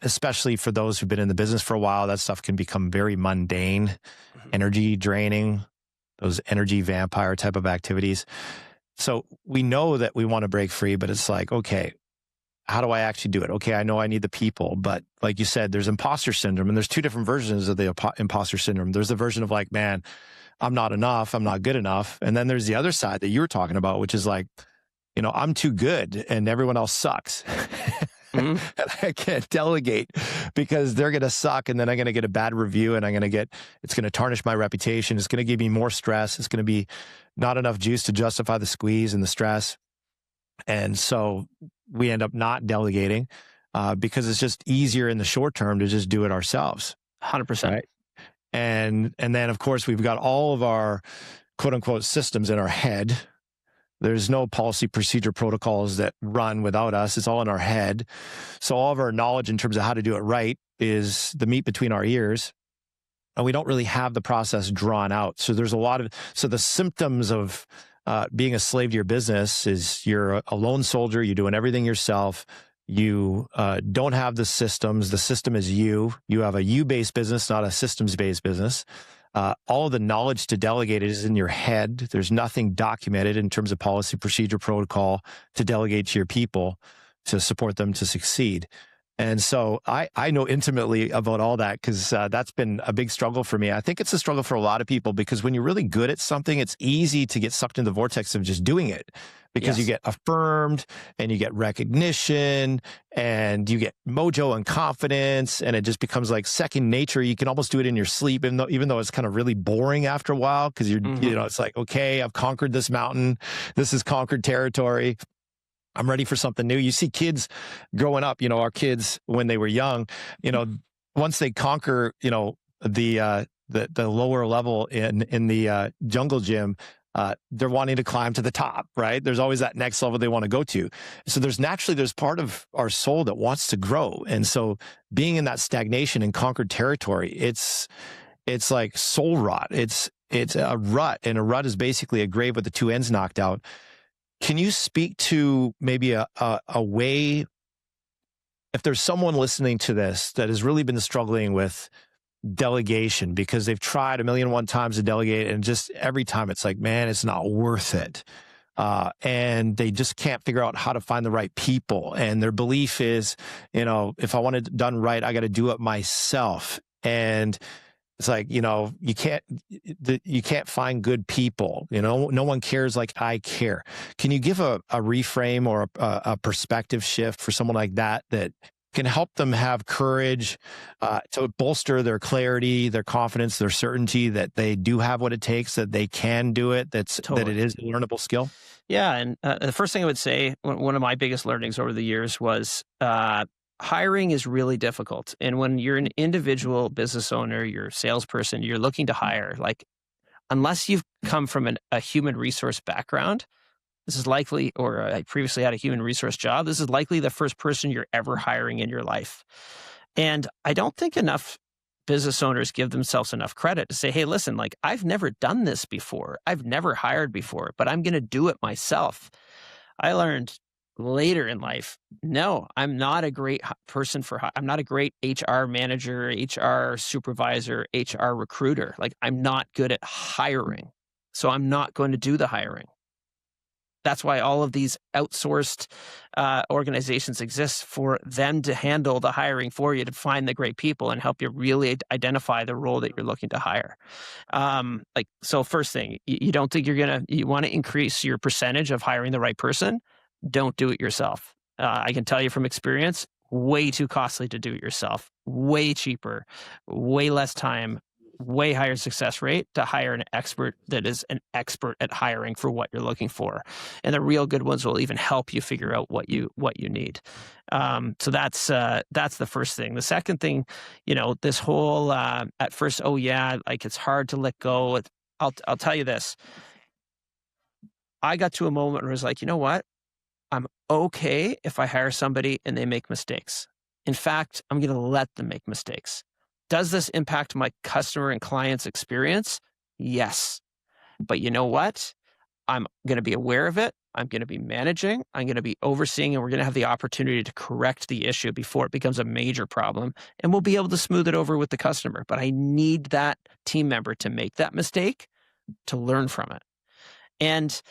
Especially for those who've been in the business for a while, that stuff can become very mundane, energy draining, those energy vampire type of activities. So we know that we want to break free, but it's like, okay, how do I actually do it? Okay, I know I need the people, but like you said, there's imposter syndrome, and there's 2 different versions of the imposter syndrome. There's the version of like, man, I'm not enough, I'm not good enough. And then there's the other side that you were talking about, which is like, I'm too good and everyone else sucks. And I can't delegate because they're going to suck, and then I'm going to get a bad review, and it's going to tarnish my reputation. It's going to give me more stress. It's going to be not enough juice to justify the squeeze and the stress. And so we end up not delegating because it's just easier in the short term to just do it ourselves. 100%. Right? And then, of course, we've got all of our quote unquote systems in our head There's no policy, procedure, protocols that run without us. It's all in our head. So all of our knowledge in terms of how to do it right is the meat between our ears. And we don't really have the process drawn out. So there's so the symptoms of being a slave to your business is you're a lone soldier. You're doing everything yourself. You don't have the systems. The system is you. You have a you-based business, not a systems-based business. All of the knowledge to delegate it is in your head. There's nothing documented in terms of policy, procedure, protocol to delegate to your people to support them to succeed. And so I know intimately about all that because that's been a big struggle for me. I think it's a struggle for a lot of people because when you're really good at something, it's easy to get sucked into the vortex of just doing it because you get affirmed and you get recognition and you get mojo and confidence and it just becomes like second nature. You can almost do it in your sleep, even though it's kind of really boring after a while because it's like, okay, I've conquered this mountain. This is conquered territory. I'm ready for something new. You see kids growing up, our kids when they were young, once they conquer, the lower level in the jungle gym, they're wanting to climb to the top, right? There's always that next level they want to go to. So there's part of our soul that wants to grow. And so being in that stagnation and conquered territory, it's like soul rot. It's a rut, and a rut is basically a grave with the two ends knocked out. Can you speak to maybe a way, if there's someone listening to this that has really been struggling with delegation because they've tried 1,000,001 times to delegate and just every time it's like, man, it's not worth it. And they just can't figure out how to find the right people. And their belief is, if I want it done right, I got to do it myself. And it's like, you can't find good people. No one cares like I care. Can you give a reframe or a perspective shift for someone like that can help them have courage to bolster their clarity, their confidence, their certainty that they do have what it takes, that they can do it, that it is a learnable skill? Yeah. And the first thing I would say, one of my biggest learnings over the years was hiring is really difficult. And when you're an individual business owner, you're a salesperson, you're looking to hire, unless you've come from a human resource background, this is likely, or I previously had a human resource job, this is likely the first person you're ever hiring in your life. And I don't think enough business owners give themselves enough credit to say, hey, listen, I've never done this before. I've never hired before, but I'm going to do it myself. I learned later in life, no, I'm not a great person I'm not a great HR manager, HR supervisor, HR recruiter. I'm not good at hiring. So I'm not going to do the hiring. That's why all of these outsourced organizations exist, for them to handle the hiring for you, to find the great people and help you really identify the role that you're looking to hire. So first thing, you don't think you want to increase your percentage of hiring the right person? Don't do it yourself. I can tell you from experience, way too costly to do it yourself, way cheaper, way less time, way higher success rate to hire an expert that is an expert at hiring for what you're looking for. And the real good ones will even help you figure out what you need. So that's the first thing. The second thing, this whole at first, it's hard to let go. I'll tell you this. I got to a moment where I was like, you know what? I'm okay if I hire somebody and they make mistakes. In fact, I'm going to let them make mistakes. Does this impact my customer and client's experience? Yes. But you know what? I'm going to be aware of it. I'm going to be managing. I'm going to be overseeing, and we're going to have the opportunity to correct the issue before it becomes a major problem. And we'll be able to smooth it over with the customer. But I need that team member to make that mistake to learn from it. And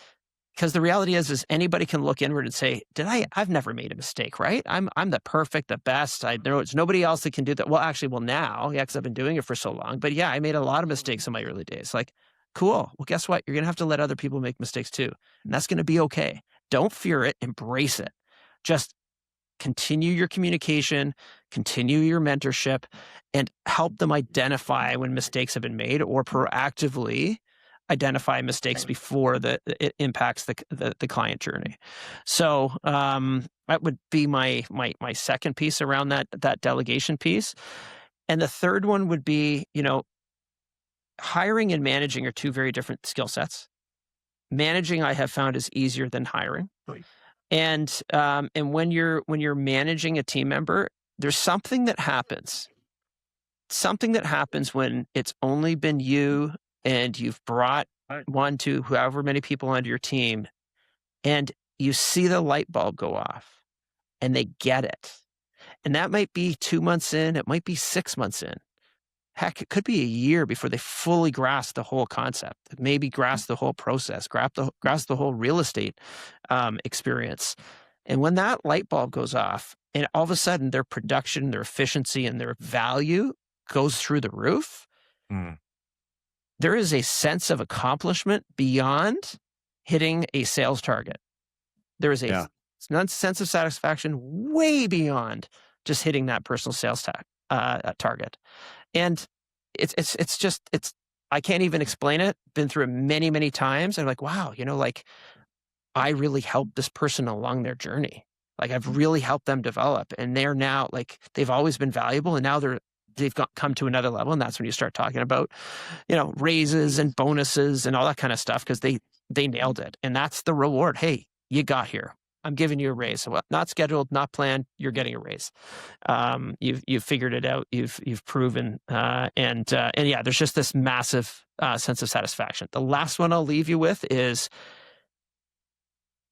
because the reality is anybody can look inward and say, I've never made a mistake, right? I'm the perfect, the best. I know it's nobody else that can do that. Well, actually, now, because I've been doing it for so long. But yeah, I made a lot of mistakes in my early days. Cool. Well, guess what? You're going to have to let other people make mistakes too. And that's going to be okay. Don't fear it. Embrace it. Just continue your communication, continue your mentorship, and help them identify when mistakes have been made, or proactively identify mistakes before it impacts the client journey. So that would be my second piece around that delegation piece. And the third one would be, hiring and managing are two very different skill sets. managing I have found is easier than hiring. Right. And when you're managing a team member, there's something that happens when it's only been you and you've brought Right. one, two, however many people onto your team, and you see the light bulb go off and they get it. And that might be 2 months in, it might be 6 months in. Heck, it could be a year before they fully grasp the whole concept, maybe grasp the whole process, grasp the whole real estate experience. And when that light bulb goes off, and all of a sudden their production, their efficiency, and their value goes through the roof, Mm. there is a sense of accomplishment beyond hitting a sales target. There is a sense of satisfaction way beyond just hitting that personal sales target. And it's just I can't even explain it. Been through it many, many times. I'm like, wow, like I really helped this person along their journey. Like I've really helped them develop, and they're now like they've always been valuable, and now they've come to another level, and that's when you start talking about, raises and bonuses and all that kind of stuff because they nailed it, and that's the reward. Hey, you got here. I'm giving you a raise. Well, not scheduled, not planned. You're getting a raise. You've figured it out. You've proven, and yeah, there's just this massive sense of satisfaction. The last one I'll leave you with is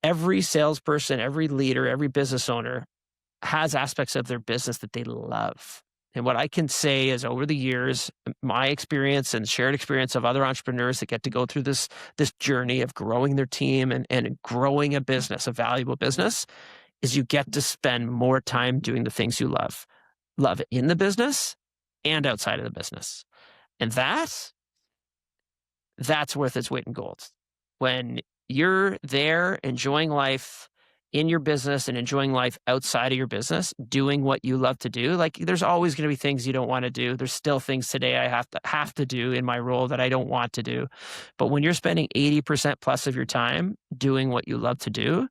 every salesperson, every leader, every business owner has aspects of their business that they love. And what I can say is over the years, my experience and shared experience of other entrepreneurs that get to go through this journey of growing their team and growing a business, a valuable business, is you get to spend more time doing the things you love. Love in the business and outside of the business. And that's worth its weight in gold. When you're there enjoying life in your business and enjoying life outside of your business, doing what you love to do. Like there's always going to be things you don't want to do. There's still things today I have to do in my role that I don't want to do. But when you're spending 80% plus of your time doing what you love to do,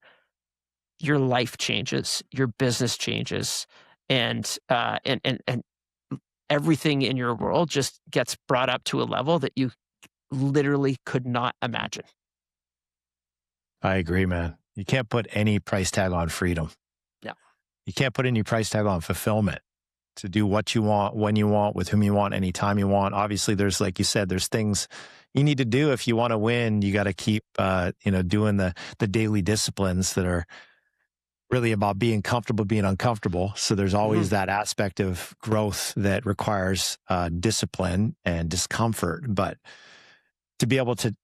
your life changes, your business changes, and everything in your world just gets brought up to a level that you literally could not imagine. I agree, man. You can't put any price tag on freedom. No. You can't put any price tag on fulfillment to do what you want, when you want, with whom you want, anytime you want. Obviously, there's, like you said, there's things you need to do if you want to win. You got to keep, doing the daily disciplines that are really about being comfortable, being uncomfortable. So there's always that aspect of growth that requires discipline and discomfort. But to be able to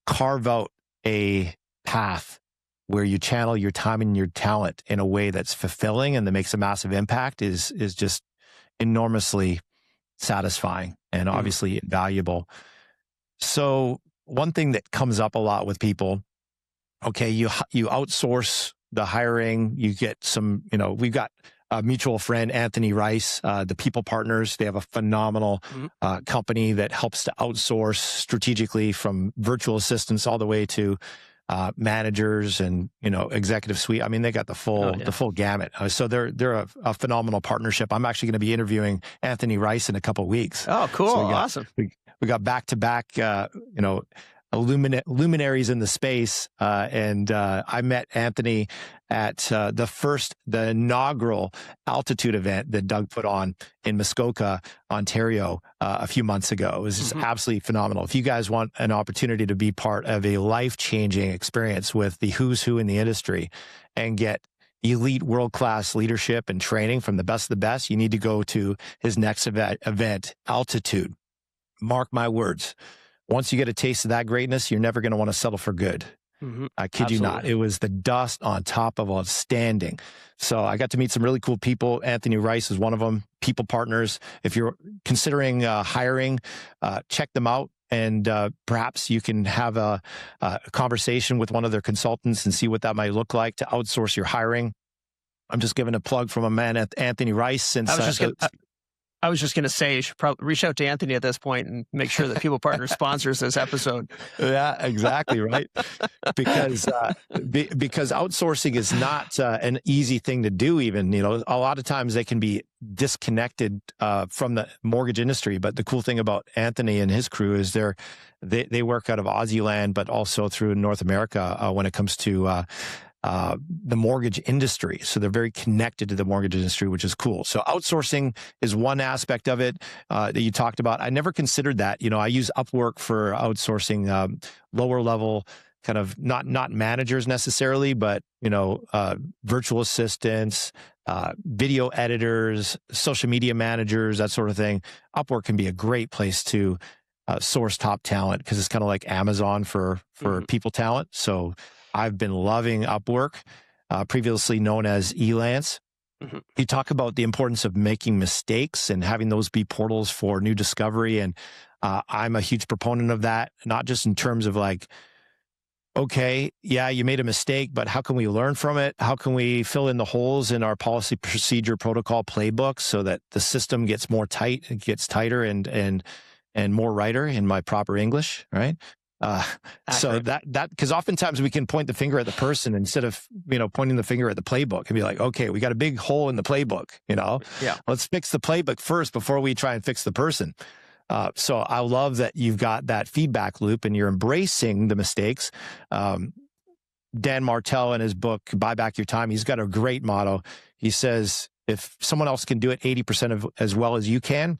carve out a path where you channel your time and your talent in a way that's fulfilling and that makes a massive impact is just enormously satisfying and obviously invaluable. So one thing that comes up a lot with people, okay, you outsource the hiring, you get some, we've got a mutual friend, Anthony Rice, the People Partners. They have a phenomenal company that helps to outsource strategically from virtual assistants all the way to managers and executive suite. I mean, they got the full gamut. So they're a phenomenal partnership. I'm actually going to be interviewing Anthony Rice in a couple of weeks. Oh, cool! So awesome. We got back to back, luminaries in the space, and I met Anthony at the inaugural altitude event that Doug put on in Muskoka, Ontario, a few months ago. It was just absolutely phenomenal. If you guys want an opportunity to be part of a life-changing experience with the who's who in the industry and get elite world-class leadership and training from the best of the best, you need to go to his next event, Altitude. Mark my words. Once you get a taste of that greatness, you're never going to want to settle for good. I kid you not. It was the dust on top of outstanding. So I got to meet some really cool people. Anthony Rice is one of them. People Partners. If you're considering hiring, check them out. And perhaps you can have a conversation with one of their consultants and see what that might look like to outsource your hiring. I'm just giving a plug from a man at Anthony Rice. Since I was just going to say, you should probably reach out to Anthony at this point and make sure that People Partner sponsors this episode. Yeah, exactly. Right. Because because outsourcing is not an easy thing to do. Even, a lot of times they can be disconnected from the mortgage industry. But the cool thing about Anthony and his crew is they work out of Aussie land, but also through North America when it comes to the mortgage industry. So they're very connected to the mortgage industry, which is cool. So outsourcing is one aspect of it that you talked about. I never considered that. I use Upwork for outsourcing, lower level, kind of not managers necessarily, but, virtual assistants, video editors, social media managers, that sort of thing. Upwork can be a great place to source top talent because it's kind of like Amazon for people talent. So I've been loving Upwork, previously known as Elance. Mm-hmm. You talk about the importance of making mistakes and having those be portals for new discovery. And I'm a huge proponent of that, not just in terms of like, okay, yeah, you made a mistake, but how can we learn from it? How can we fill in the holes in our policy, procedure, protocol playbook so that the system gets more tight, it gets tighter and more righter in my proper English, right? So that because oftentimes we can point the finger at the person instead of pointing the finger at the playbook and be like, okay, we got a big hole in the playbook. Yeah, let's fix the playbook first before we try and fix the person. So I love that you've got that feedback loop and you're embracing the mistakes. Dan Martell in his book Buy Back Your Time, he's got a great motto. He says, if someone else can do it 80% of as well as you can,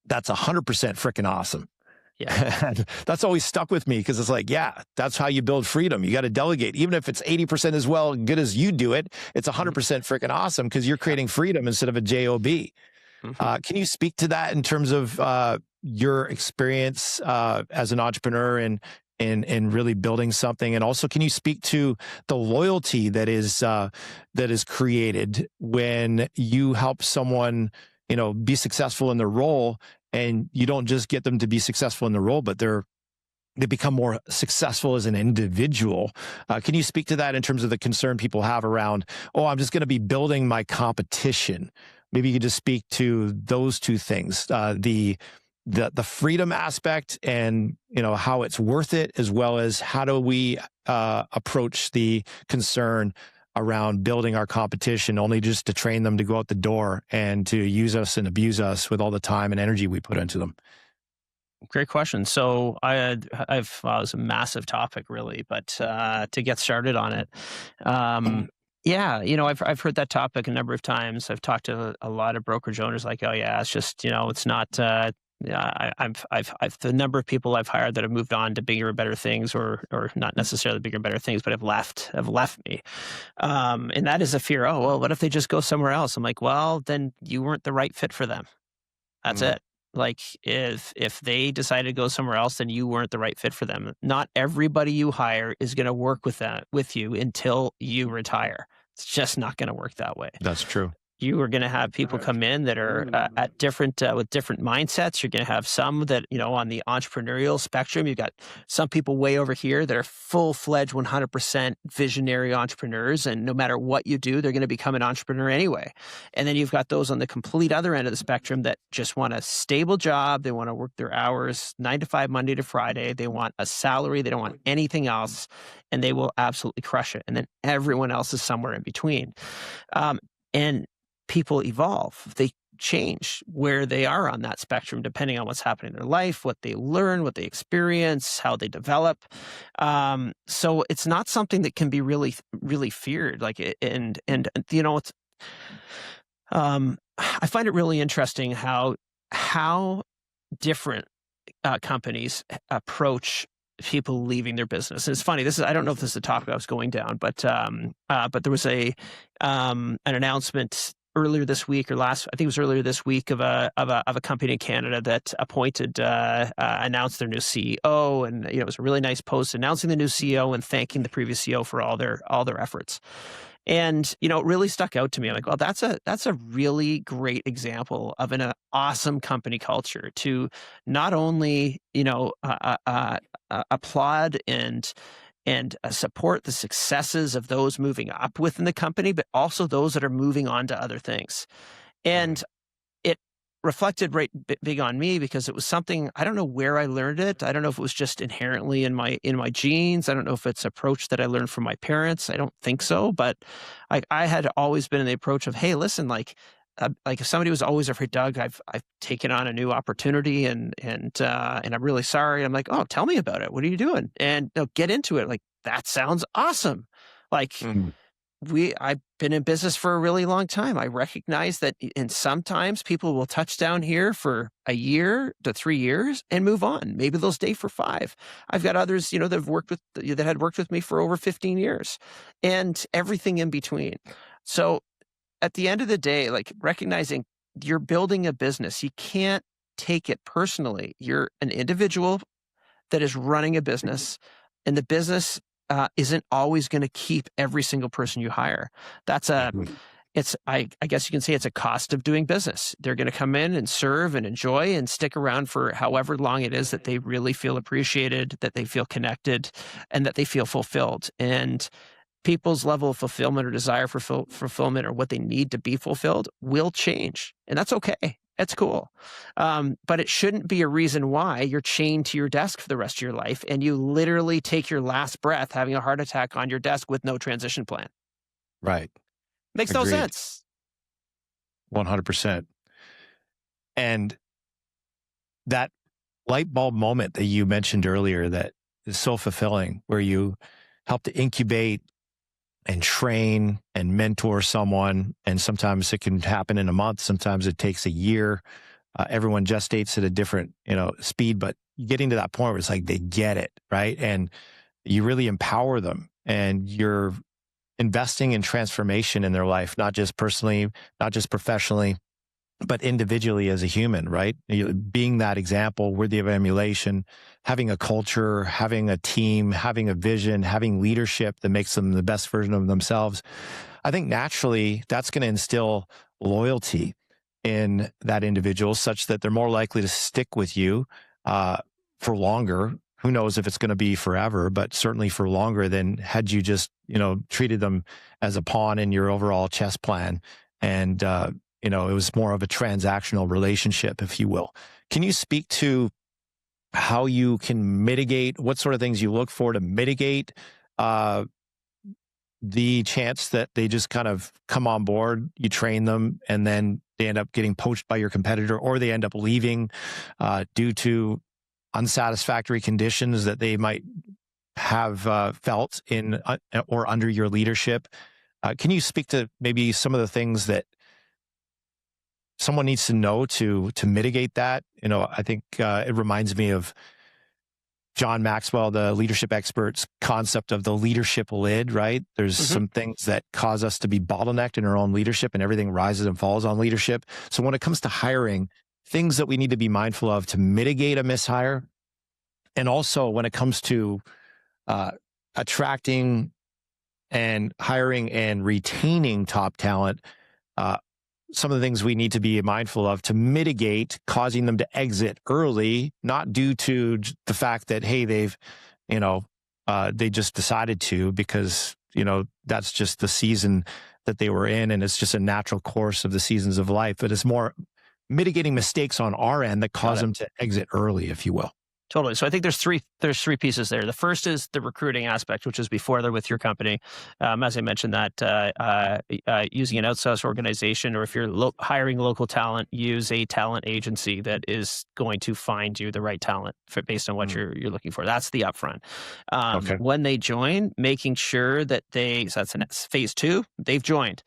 that's 100% freaking awesome. Yeah. And that's always stuck with me because it's like, yeah, that's how you build freedom. You got to delegate. Even if it's 80% as well good as you do it, it's 100% freaking awesome because you're creating freedom instead of a job. Mm-hmm. Can you speak to that in terms of your experience as an entrepreneur and really building something? And also, can you speak to the loyalty that is created when you help someone, be successful in their role? And you don't just get them to be successful in the role, but they become more successful as an individual. Can you speak to that in terms of the concern people have around, I'm just going to be building my competition? Maybe you could just speak to those two things, the freedom aspect and, how it's worth it, as well as how do we approach the concern around building our competition only just to train them to go out the door and to use us and abuse us with all the time and energy we put into them. Great question. So it was a massive topic really, but to get started on it, yeah, I've heard that topic a number of times. I've talked to a lot of brokerage owners like, oh yeah, it's just, it's not, yeah, I've the number of people I've hired that have moved on to bigger and better things, or not necessarily bigger and better things, but have left me. And that is a fear. Oh, well, what if they just go somewhere else? I'm like, well, then you weren't the right fit for them. That's it. Like if they decided to go somewhere else, then you weren't the right fit for them. Not everybody you hire is going to work with you until you retire. It's just not going to work that way. That's true. You are going to have people come in that are at different with different mindsets. You're going to have some that, on the entrepreneurial spectrum, you've got some people way over here that are full-fledged 100% visionary entrepreneurs. And no matter what you do, they're going to become an entrepreneur anyway. And then you've got those on the complete other end of the spectrum that just want a stable job. They want to work their hours 9 to 5, Monday to Friday. They want a salary. They don't want anything else. And they will absolutely crush it. And then everyone else is somewhere in between. And people evolve. They change where they are on that spectrum, depending on what's happening in their life, what they learn, what they experience, how they develop. So it's not something that can be really, really feared. Like, it's, I find it really interesting how different companies approach people leaving their business. And it's funny. I don't know if this is the topic I was going down, but there was an announcement earlier this week I think it was earlier this week of a company in Canada that announced their new CEO, and it was a really nice post announcing the new CEO and thanking the previous CEO for all their efforts. And it really stuck out to me. I'm like, well, that's a really great example of an awesome company culture to not only applaud and support the successes of those moving up within the company, but also those that are moving on to other things. And it reflected right big on me because it was something, I don't know where I learned it. I don't know if it was just inherently in my genes. I don't know if it's approach that I learned from my parents. I don't think so, but I had always been in the approach of, hey, listen, like if somebody was always afraid, Doug, I've taken on a new opportunity and I'm really sorry. I'm like, oh, tell me about it. What are you doing? And they'll get into it. Like, that sounds awesome. Like, Mm. I've been in business for a really long time. I recognize that, and sometimes people will touch down here for a year to 3 years and move on. Maybe they'll stay for 5. I've got others, that had worked with me for over 15 years, and everything in between. So at the end of the day, like, recognizing you're building a business, you can't take it personally. You're an individual that is running a business, and the business isn't always going to keep every single person you hire. That's Mhm. I guess you can say it's a cost of doing business. They're going to come in and serve and enjoy and stick around for however long it is that they really feel appreciated, that they feel connected, and that they feel fulfilled. And people's level of fulfillment or desire for fulfillment or what they need to be fulfilled will change. And that's okay. That's cool. But it shouldn't be a reason why you're chained to your desk for the rest of your life and you literally take your last breath having a heart attack on your desk with no transition plan. Right. Makes no Agreed. sense. 100%. And that light bulb moment that you mentioned earlier that is so fulfilling, where you help to incubate and train and mentor someone. And sometimes it can happen in a month. Sometimes it takes a year. Everyone gestates at a different, speed, but getting to that point where it's like they get it, right? And you really empower them and you're investing in transformation in their life, not just personally, not just professionally, but individually as a human, right? Being that example, worthy of emulation, having a culture, having a team, having a vision, having leadership that makes them the best version of themselves. I think naturally that's going to instill loyalty in that individual such that they're more likely to stick with you for longer. Who knows if it's going to be forever, but certainly for longer than had you just, treated them as a pawn in your overall chess plan. And, it was more of a transactional relationship, if you will. Can you speak to how you can mitigate, what sort of things you look for to mitigate the chance that they just kind of come on board, you train them, and then they end up getting poached by your competitor, or they end up leaving due to unsatisfactory conditions that they might have felt in or under your leadership? Can you speak to maybe some of the things that someone needs to know to mitigate that? I think it reminds me of John Maxwell, the leadership expert's concept of the leadership lid, right? There's some things that cause us to be bottlenecked in our own leadership, and everything rises and falls on leadership. So when it comes to hiring, things that we need to be mindful of to mitigate a mishire, and also when it comes to attracting and hiring and retaining top talent, some of the things we need to be mindful of to mitigate causing them to exit early, not due to the fact that, hey, they've, they just decided to because, that's just the season that they were in. And it's just a natural course of the seasons of life. But it's more mitigating mistakes on our end that cause them to exit early, if you will. Totally. So I think there's three pieces there. The first is the recruiting aspect, which is before they're with your company. As I mentioned, that using an outsourced organization, or if you're hiring local talent, use a talent agency that is going to find you the right talent based on what you're looking for. That's the upfront. Okay. When they join, making sure that so that's phase 2. They've joined.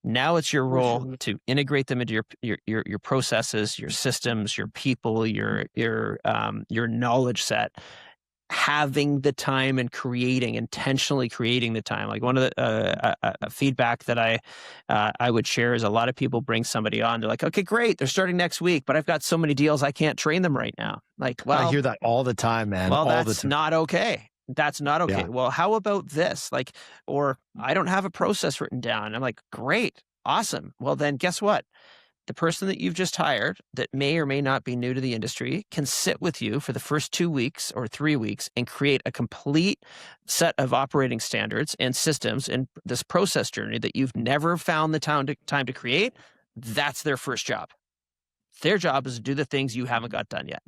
Now it's your role to integrate them into your processes, your systems, your people, your knowledge set. Having the time and intentionally creating the time. Like, one of the feedback that I would share is a lot of people bring somebody on. They're like, okay, great, they're starting next week, but I've got so many deals I can't train them right now. Like, well, I hear that all the time, man. well, all the that's time. not okay. That's not okay. Yeah. Well, how about this? Like, or I don't have a process written down. I'm like, great, awesome. Well, then guess what? The person that you've just hired that may or may not be new to the industry can sit with you for the first 2 weeks or 3 weeks and create a complete set of operating standards and systems in this process journey that you've never found the time to create. That's their first job. Their job is to do the things you haven't got done yet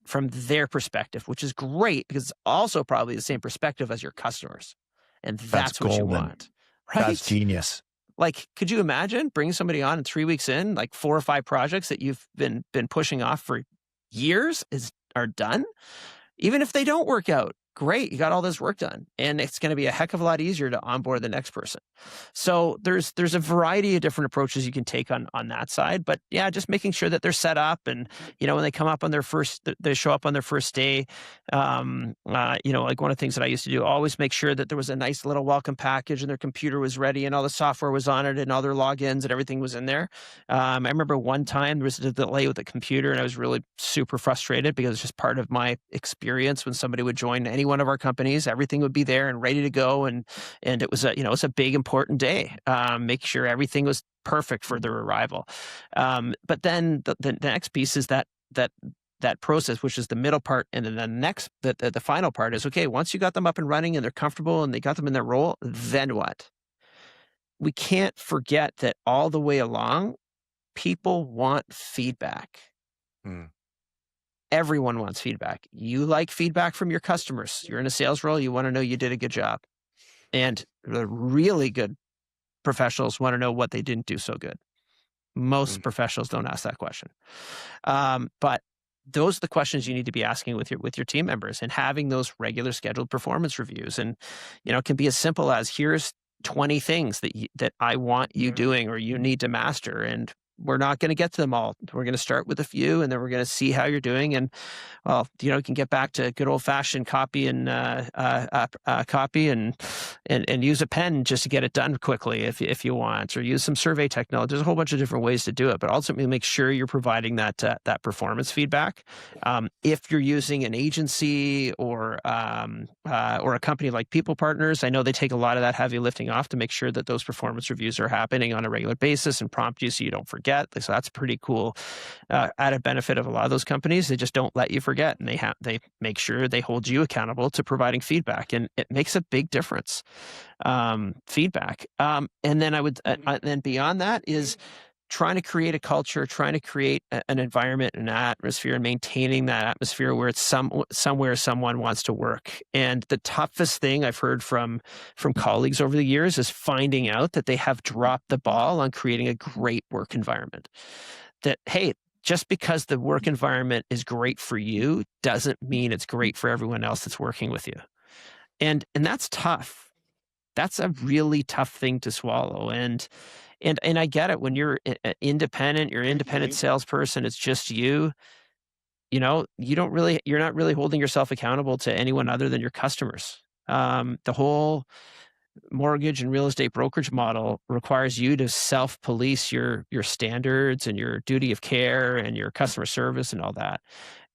from their perspective, which is great because it's also probably the same perspective as your customers. And That's that's what you golden. want, That's right? genius. Like, could you imagine bringing somebody on and 3 weeks in, like 4 or 5 projects that you've been pushing off for years are done? Even if they don't work out, great, you got all this work done, and it's going to be a heck of a lot easier to onboard the next person. So there's a variety of different approaches you can take on that side, but yeah, just making sure that they're set up, and when they come up on they show up on their first day. Like one of the things that I used to do, always make sure that there was a nice little welcome package and their computer was ready and all the software was on it and all their logins and everything was in there. I remember one time there was a delay with the computer and I was really super frustrated because it's just part of my experience when somebody would join any one of our companies, everything would be there and ready to go, and it was it's a big important day. Make sure everything was perfect for their arrival. But then the next piece is that process, which is the middle part, and then the final part is, okay, once you got them up and running and they're comfortable and they got them in their role, then what? We can't forget that all the way along, people want feedback. Everyone wants feedback. You like feedback from your customers. You're in a sales role, you want to know you did a good job. And the really good professionals want to know what they didn't do so good. Most professionals don't ask that question. But those are the questions you need to be asking with your team members, and having those regular scheduled performance reviews. And, it can be as simple as, here's 20 things that I want you doing or you need to master. And we're not going to get to them all. We're going to start with a few, and then we're going to see how you're doing. And you can get back to good old fashioned copy and use a pen just to get it done quickly if you want, or use some survey technology. There's a whole bunch of different ways to do it, but ultimately make sure you're providing that performance feedback. If you're using an agency or a company like People Partners, I know they take a lot of that heavy lifting off to make sure that those performance reviews are happening on a regular basis and prompt you so you don't forget. So that's pretty cool. Added benefit of a lot of those companies, they just don't let you forget, and they make sure they hold you accountable to providing feedback, and it makes a big difference. Feedback, and then then beyond that is trying to create a culture, trying to create an environment, an atmosphere, and maintaining that atmosphere where it's somewhere someone wants to work. And the toughest thing I've heard from colleagues over the years is finding out that they have dropped the ball on creating a great work environment. That, hey, just because the work environment is great for you doesn't mean it's great for everyone else that's working with you. And that's tough. That's a really tough thing to swallow. And I get it. When you're independent, you're an independent salesperson, it's just you. You're not really holding yourself accountable to anyone other than your customers. The whole mortgage and real estate brokerage model requires you to self-police your standards and your duty of care and your customer service and all that.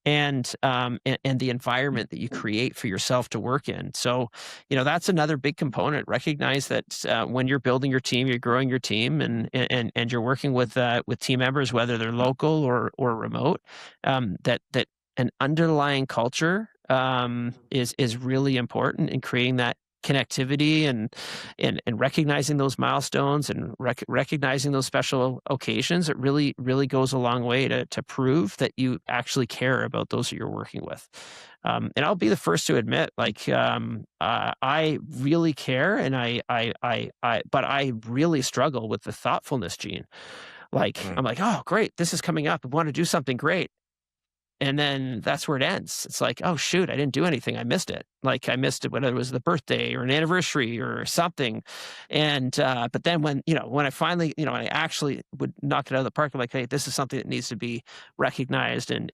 And the environment that you create for yourself to work in. So, that's another big component. Recognize that when you're building your team, you're growing your team, and you're working with team members, whether they're local or remote. That an underlying culture is really important in creating that connectivity and recognizing those milestones and recognizing those special occasions. It really, really goes a long way to prove that you actually care about those that you're working with. And I'll be the first to admit, I really care, and but I really struggle with the thoughtfulness gene. I'm like, oh, great, this is coming up. I want to do something great. And then that's where it ends. It's like, oh, shoot, I didn't do anything. I missed it. I missed it, whether it was the birthday or an anniversary or something. And, but then when I finally, when I actually would knock it out of the park, I'm like, hey, this is something that needs to be recognized and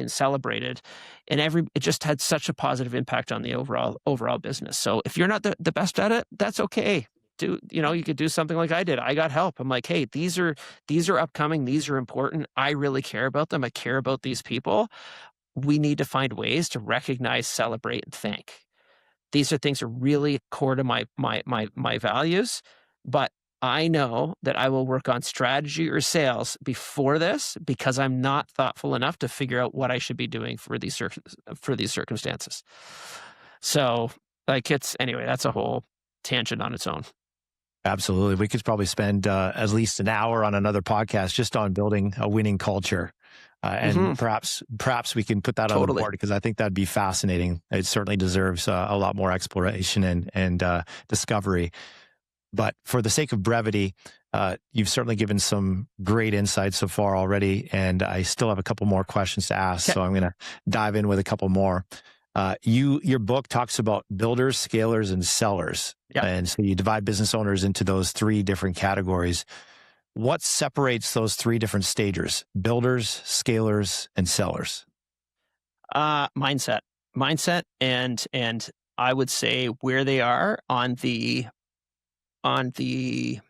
celebrated. And it just had such a positive impact on the overall business. So if you're not the best at it, that's okay. You could do something like I did. I got help. I'm like, hey, these are upcoming. These are important. I really care about them. I care about these people. We need to find ways to recognize, celebrate, and thank. These are things that are really core to my values. But I know that I will work on strategy or sales before this because I'm not thoughtful enough to figure out what I should be doing for these circumstances. So, anyway, that's a whole tangent on its own. Absolutely. We could probably spend at least an hour on another podcast just on building a winning culture. And perhaps we can put that on the Totally. board because I think that'd be fascinating. It certainly deserves a lot more exploration and discovery. But for the sake of brevity, you've certainly given some great insights so far already, and I still have a couple more questions to ask. Okay. So I'm going to dive in with a couple more. Your book talks about builders, scalers, and sellers. Yep. And so you divide business owners into those three different categories. What separates those three different stages? Builders, scalers, and sellers. Mindset, and I would say where they are on the what's the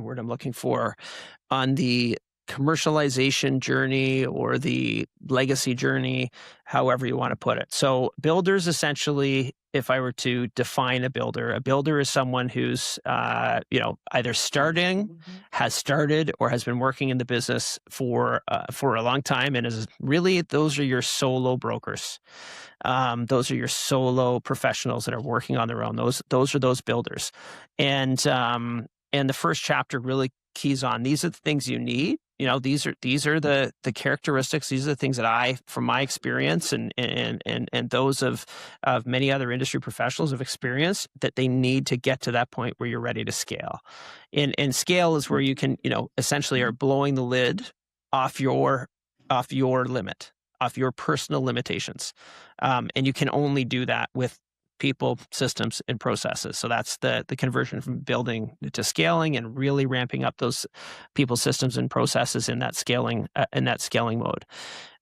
word I'm looking for, on the commercialization journey or the legacy journey, however you want to put it. So builders, essentially, if I were to define a builder is someone who's, either has started, or has been working in the business for a long time, and is really, those are your solo brokers. Those are your solo professionals that are working on their own. Those are those builders, and the first chapter really keys on, these are the things you need. These are the characteristics. These are the things that I, from my experience and those of many other industry professionals have experienced, that they need to get to that point where you're ready to scale. And scale is where you can, essentially are blowing the lid off your limit, off your personal limitations. And you can only do that with people, systems, and processes. So that's the conversion from building to scaling, and really ramping up those people, systems, and processes in that scaling mode.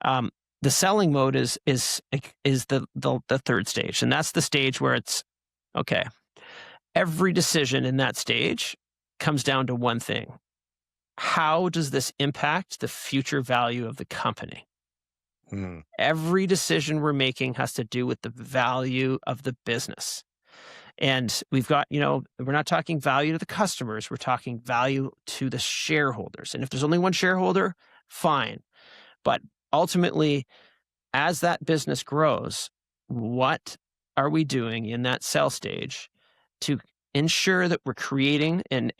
The selling mode is the third stage, and that's the stage where it's okay. Every decision in that stage comes down to one thing: how does this impact the future value of the company? Every decision we're making has to do with the value of the business. And we've got, we're not talking value to the customers, we're talking value to the shareholders. And if there's only one shareholder, fine. But ultimately, as that business grows, what are we doing in that sell stage to ensure that we're creating and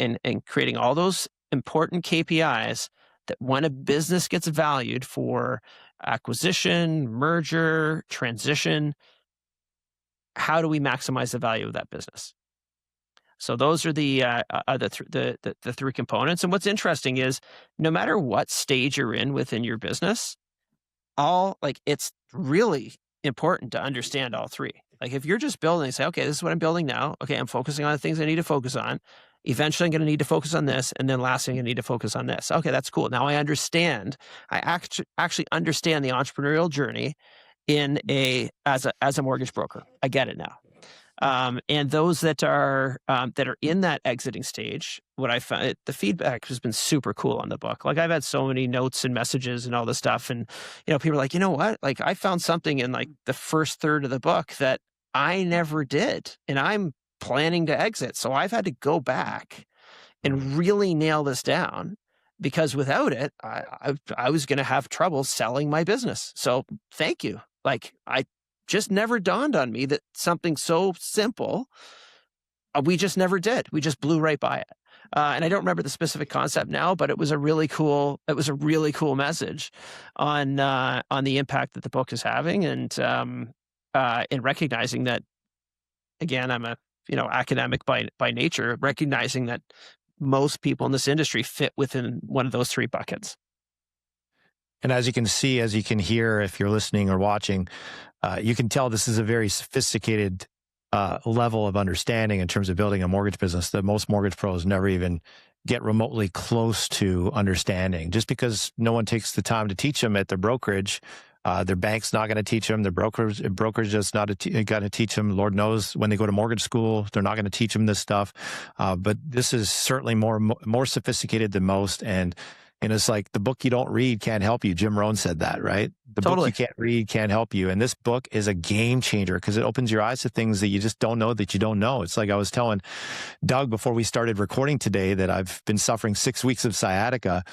creating all those important KPIs that when a business gets valued for acquisition, merger, transition, how do we maximize the value of that business? So those are the three components. And what's interesting is, no matter what stage you're in within your business, it's really important to understand all three. Like, if you're just building, say, okay, this is what I'm building now. Okay, I'm focusing on the things I need to focus on. Eventually, I'm going to need to focus on this, and then lastly, I'm going to need to focus on this. Okay, that's cool. Now I understand. I actually understand the entrepreneurial journey as a mortgage broker. I get it now. And those that are in that exiting stage, what I found, the feedback has been super cool on the book. Like, I've had so many notes and messages and all this stuff, and people are like, you know what? Like, I found something in like the first third of the book that I never did, and I'm planning to exit. So I've had to go back and really nail this down, because without it, I was going to have trouble selling my business. So thank you. Like, I just never dawned on me that something so simple, we just never did. We just blew right by it. And I don't remember the specific concept now, but it was a really cool message on the impact that the book is having, and in recognizing that, again, I'm a academic by nature, recognizing that most people in this industry fit within one of those three buckets. And as you can see, as you can hear, if you're listening or watching, you can tell this is a very sophisticated level of understanding in terms of building a mortgage business that most mortgage pros never even get remotely close to understanding. Just because no one takes the time to teach them at their brokerage, their bank's not going to teach them. Their broker's just not going to teach them. Lord knows when they go to mortgage school, they're not going to teach them this stuff. But this is certainly more sophisticated than most. And it's like, the book you don't read can't help you. Jim Rohn said that, right? The book you can't read can't help you. And this book is a game changer because it opens your eyes to things that you just don't know that you don't know. It's like I was telling Doug before we started recording today that I've been suffering 6 weeks of sciatica.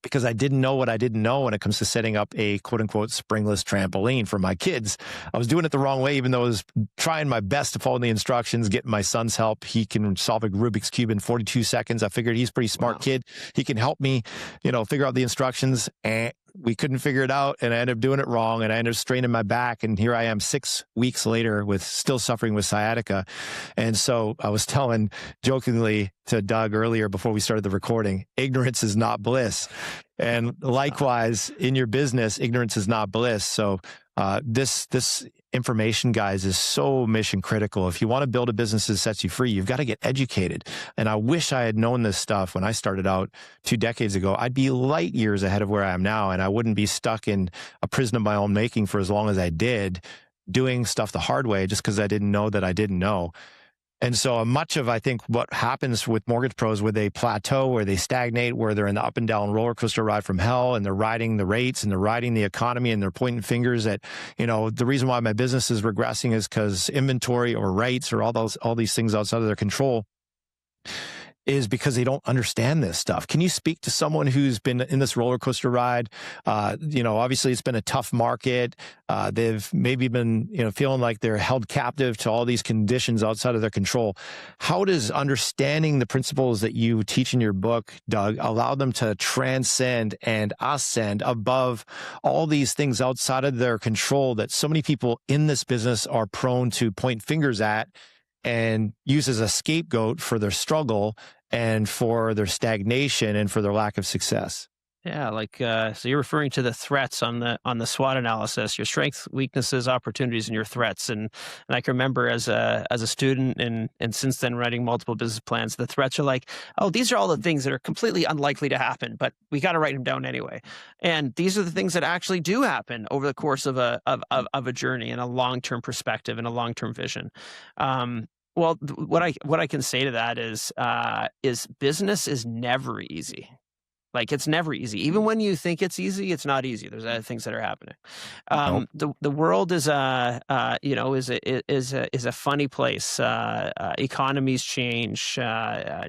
because I didn't know what I didn't know when it comes to setting up a quote unquote springless trampoline for my kids. I was doing it the wrong way, even though I was trying my best to follow the instructions, getting my son's help. He can solve a Rubik's Cube in 42 seconds. I figured he's a pretty smart kid. He can help me, figure out the instructions. And we couldn't figure it out, and I ended up doing it wrong, and I ended up straining my back, and here I am 6 weeks later with still suffering with sciatica. And so I was telling jokingly to Doug earlier before we started the recording, ignorance is not bliss. And likewise, in your business, ignorance is not bliss. So this information, guys, is so mission critical. If you want to build a business that sets you free, you've got to get educated. And I wish I had known this stuff when I started out 2 decades ago. I'd be light years ahead of where I am now, and I wouldn't be stuck in a prison of my own making for as long as I did, doing stuff the hard way just because I didn't know that I didn't know. And so much of, I think, what happens with mortgage pros, where they plateau, where they stagnate, where they're in the up and down roller coaster ride from hell, and they're riding the rates and they're riding the economy, and they're pointing fingers at, the reason why my business is regressing is because inventory or rates or all these things outside of their control, is because they don't understand this stuff. Can you speak to someone who's been in this roller coaster ride? Obviously it's been a tough market. They've maybe been, feeling like they're held captive to all these conditions outside of their control. How does understanding the principles that you teach in your book, Doug, allow them to transcend and ascend above all these things outside of their control that so many people in this business are prone to point fingers at and use as a scapegoat for their struggle and for their stagnation and for their lack of success? Yeah, so you're referring to the threats on the SWOT analysis, your strengths, weaknesses, opportunities, and your threats. And I can remember as a student and since then writing multiple business plans, the threats are like, oh, these are all the things that are completely unlikely to happen, but we got to write them down anyway. And these are the things that actually do happen over the course of a journey and a long-term perspective and a long-term vision. What I can say to that is business is never easy. Like, it's never easy. Even when you think it's easy, it's not easy. There's other things that are happening. The world is a funny place. Economies change,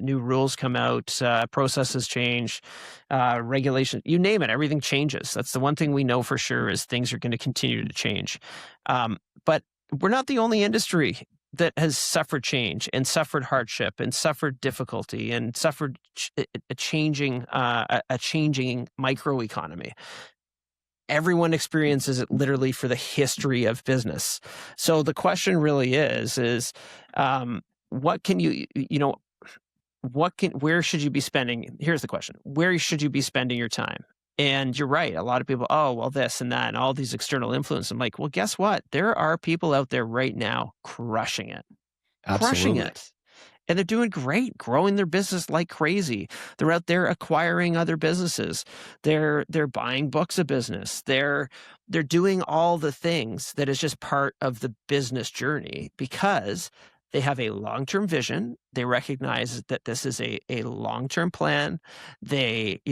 new rules come out, processes change, regulation. You name it, everything changes. That's the one thing we know for sure, is things are going to continue to change. But we're not the only industry that has suffered change and suffered hardship and suffered difficulty and suffered a changing microeconomy. Everyone experiences it literally for the history of business. So the question really is what can where should you be spending? Here's the question: where should you be spending your time? And you're right. A lot of people, oh, well, this and that and all these external influences. I'm like, well, guess what? There are people out there right now crushing it. Absolutely. Crushing it. And they're doing great, growing their business like crazy. They're out there acquiring other businesses. They're buying books of business. They're doing all the things that is just part of the business journey, because they have a long-term vision. They recognize that this is a long-term plan. They,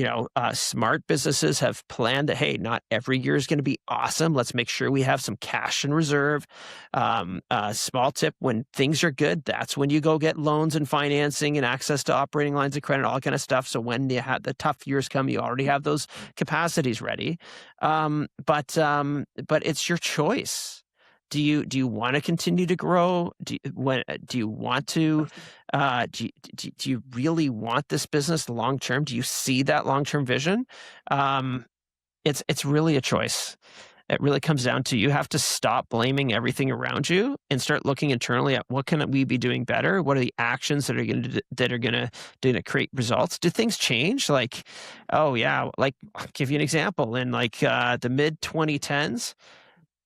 smart businesses have planned that, hey, not every year is going to be awesome. Let's make sure we have some cash in reserve. Small tip: when things are good, that's when you go get loans and financing and access to operating lines of credit, all that kind of stuff. So when the tough years come, you already have those capacities ready. But it's your choice. Do you want to continue to grow? Do you really want this business long term? Do you see that long term vision? It's really a choice. It really comes down to, you have to stop blaming everything around you and start looking internally at what can we be doing better? What are the actions that are going to create results? Do things change? Like, oh yeah, like I'll give you an example. In the mid 2010s.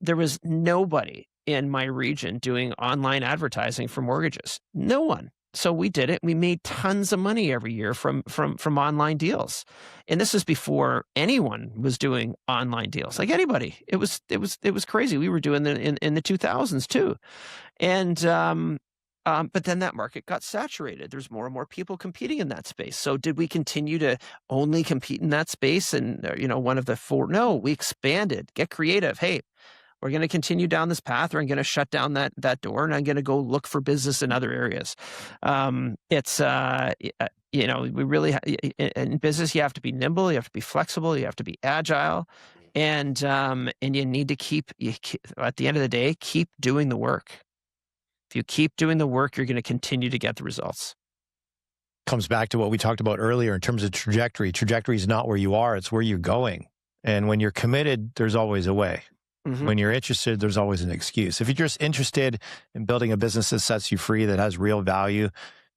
There was nobody in my region doing online advertising for mortgages. No one. So we did it. We made tons of money every year from online deals. And this is before anyone was doing online deals. Like anybody. It was crazy. We were doing it in the 2000s too. And but then that market got saturated. There's more and more people competing in that space. So did we continue to only compete in that space? And one of the four? No, we expanded. Get creative. Hey, we're going to continue down this path, or I'm going to shut down that door, and I'm going to go look for business in other areas. We really in business, you have to be nimble, you have to be flexible, you have to be agile, and you need to at the end of the day, keep doing the work. If you keep doing the work, you're going to continue to get the results. Comes back to what we talked about earlier in terms of trajectory. Trajectory is not where you are, it's where you're going. And when you're committed, there's always a way. Mm-hmm. When you're interested, there's always an excuse. If you're just interested in building a business that sets you free, that has real value,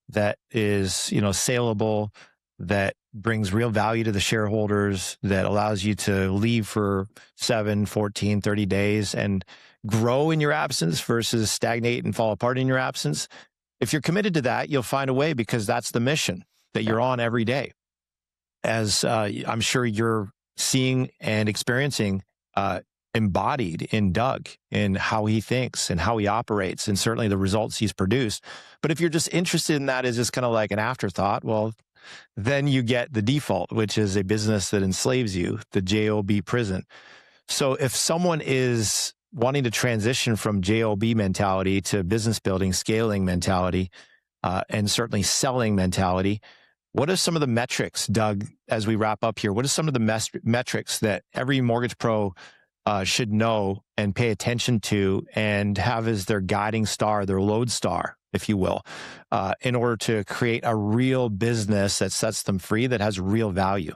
that is, saleable, that brings real value to the shareholders, that allows you to leave for 7, 14, 30 days and grow in your absence versus stagnate and fall apart in your absence. If you're committed to that, you'll find a way, because that's the mission that you're on every day. As I'm sure you're seeing and experiencing embodied in Doug, in how he thinks and how he operates, and certainly the results he's produced. But if you're just interested in that as just kind of like an afterthought, well, then you get the default, which is a business that enslaves you, the JOB prison. So if someone is wanting to transition from JOB mentality to business building, scaling mentality, and certainly selling mentality, what are some of the metrics, Doug, as we wrap up here? What are some of the metrics that every mortgage pro should know and pay attention to and have as their guiding star, their lodestar, if you will, in order to create a real business that sets them free, that has real value?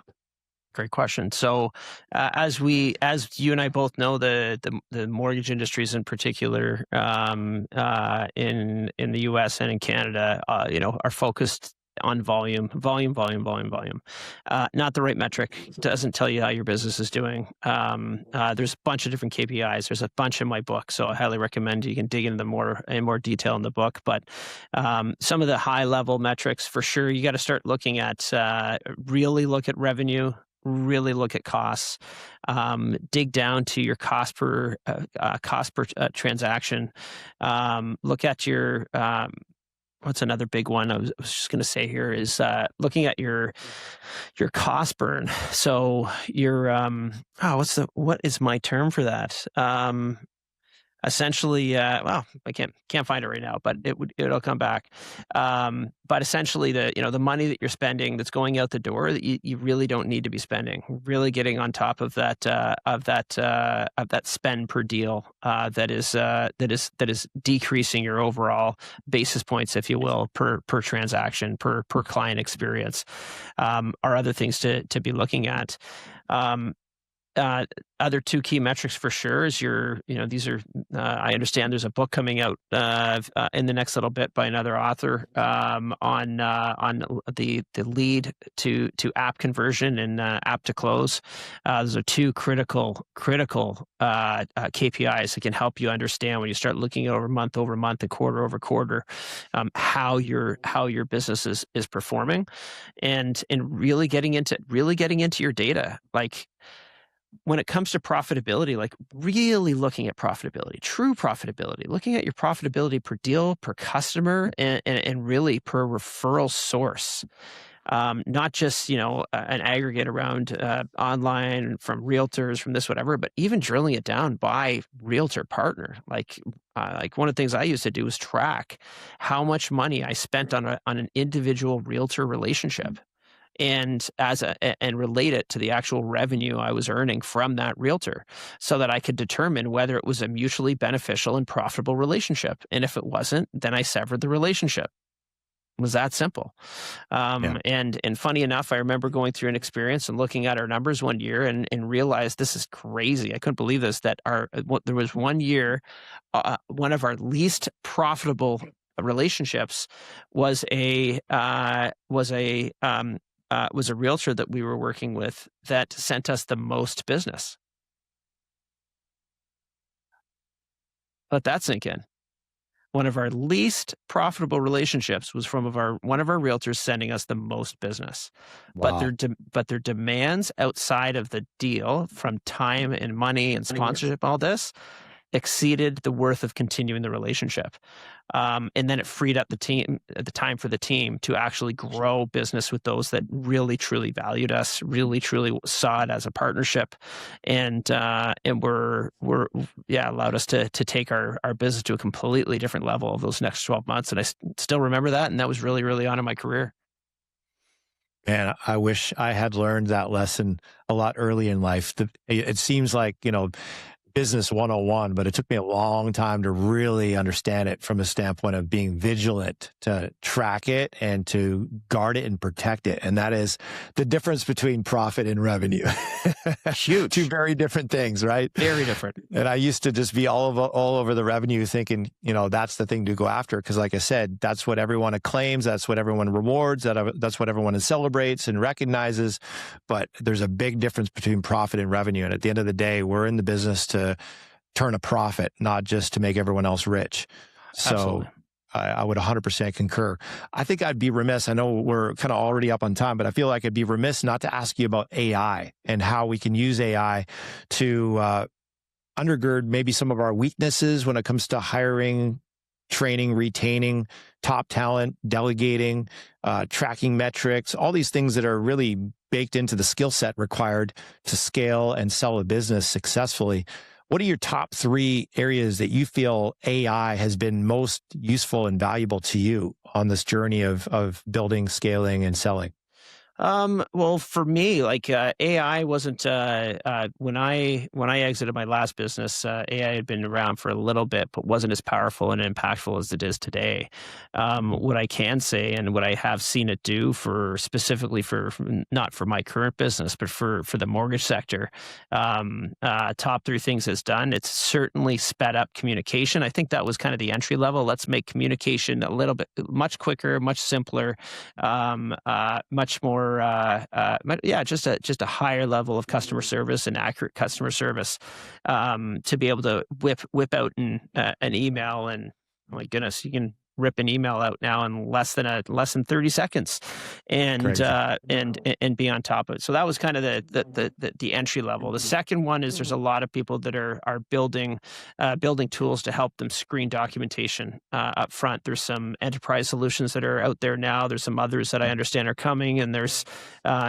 Great question. So, as you and I both know, the mortgage industries in particular, in the U.S. and in Canada, are focused on volume. Not the right metric. Doesn't tell you how your business is doing. There's a bunch of different KPIs. There's a bunch in my book, so I highly recommend you can dig into them in more detail in the book. But some of the high level metrics, for sure, you got to start looking at. Really look at revenue. Really look at costs. Dig down to your cost per transaction. Look at your what's another big one I was just going to say here is looking at your cost burn. So your what is my term for that? Essentially, I can't find it right now, but it'll come back. But essentially, the money that you're spending that's going out the door that you really don't need to be spending. Really getting on top of that spend per deal that is decreasing your overall basis points, if you will, per transaction, per client experience, are other things to be looking at. Other two key metrics for sure is these are, I understand there's a book coming out in the next little bit by another author on the lead to app conversion and app to close. Those are two critical KPIs that can help you understand when you start looking over month and quarter over quarter how your business is performing, and really getting into your data. Like, when it comes to profitability, like really looking at profitability, true profitability, looking at your profitability per deal, per customer, and really per referral source. Not just, an aggregate around online from realtors, from this, whatever, but even drilling it down by realtor partner. Like one of the things I used to do was track how much money I spent on an individual realtor relationship, and relate it to the actual revenue I was earning from that realtor, so that I could determine whether it was a mutually beneficial and profitable relationship. And if it wasn't, then I severed the relationship. It was that simple. And funny enough, I remember going through an experience and looking at our numbers one year and realized, this is crazy. I couldn't believe this, that there was one year, one of our least profitable relationships was a realtor that we were working with that sent us the most business. Let that sink in. One of our least profitable relationships was from one of our realtors sending us the most business. Wow. But their demands outside of the deal, from time and money and sponsorship, all this, exceeded the worth of continuing the relationship. And then it freed up the time for the team to actually grow business with those that really truly valued us, really truly saw it as a partnership, and allowed us to take our business to a completely different level of those next 12 months. And I still remember that, and that was really early on in my career. Man, I wish I had learned that lesson a lot early in life. It seems like, business 101, but it took me a long time to really understand it from a standpoint of being vigilant to track it and to guard it and protect it. And that is the difference between profit and revenue. Huge. Two very different things, right? Very different. And I used to just be all over the revenue thinking, that's the thing to go after. Because like I said, that's what everyone acclaims. That's what everyone rewards. That's what everyone celebrates and recognizes. But there's a big difference between profit and revenue. And at the end of the day, we're in the business to turn a profit, not just to make everyone else rich. So Absolutely. I would 100% concur. I think I'd be remiss. I know we're kind of already up on time, but I feel like I'd be remiss not to ask you about AI and how we can use AI to undergird maybe some of our weaknesses when it comes to hiring, training, retaining top talent, delegating, tracking metrics, all these things that are really baked into the skill set required to scale and sell a business successfully. What are your top 3 areas that you feel AI has been most useful and valuable to you on this journey of building, scaling, and selling? Well, for me, AI wasn't when I exited my last business, AI had been around for a little bit, but wasn't as powerful and impactful as it is today. What I can say, and what I have seen it do specifically for not for my current business, but for the mortgage sector, top 3 things it's done. It's certainly sped up communication. I think that was kind of the entry level. Let's make communication a little bit much quicker, much simpler, much more. Just a higher level of customer service and accurate customer service, to be able to whip out an email, and oh my goodness, you can rip an email out now in less than 30 seconds, and be on top of it. So that was kind of the entry level. The second one is there's a lot of people that are building tools to help them screen documentation up front. There's some enterprise solutions that are out there now. There's some others that I understand are coming, and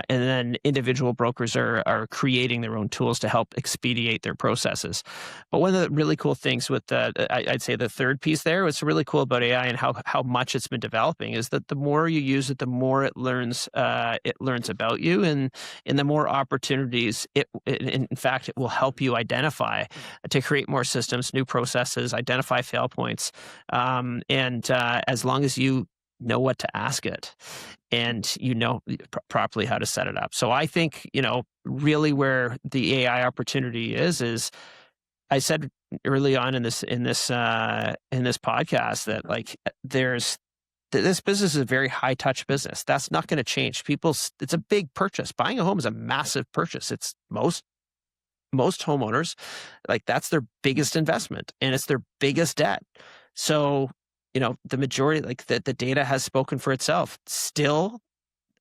then individual brokers are creating their own tools to help expedite their processes. But one of the really cool things with I'd say the third piece there, what's really cool about AI and how much it's been developing, is that the more you use it, the more it learns about you, and the more opportunities in fact it will help you identify to create more systems, new processes, identify fail points, and as long as you know what to ask it and properly how to set it up. So I think really where the AI opportunity is I said early on in this podcast that this business is a very high touch business. That's not going to change. It's a big purchase. Buying a home is a massive purchase. It's most homeowners, that's their biggest investment, and it's their biggest debt. So the majority, the data has spoken for itself. Still,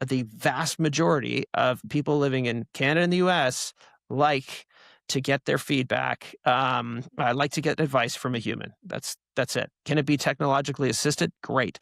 the vast majority of people living in Canada and the US to get their feedback. I like to get advice from a human. That's it. Can it be technologically assisted? Great.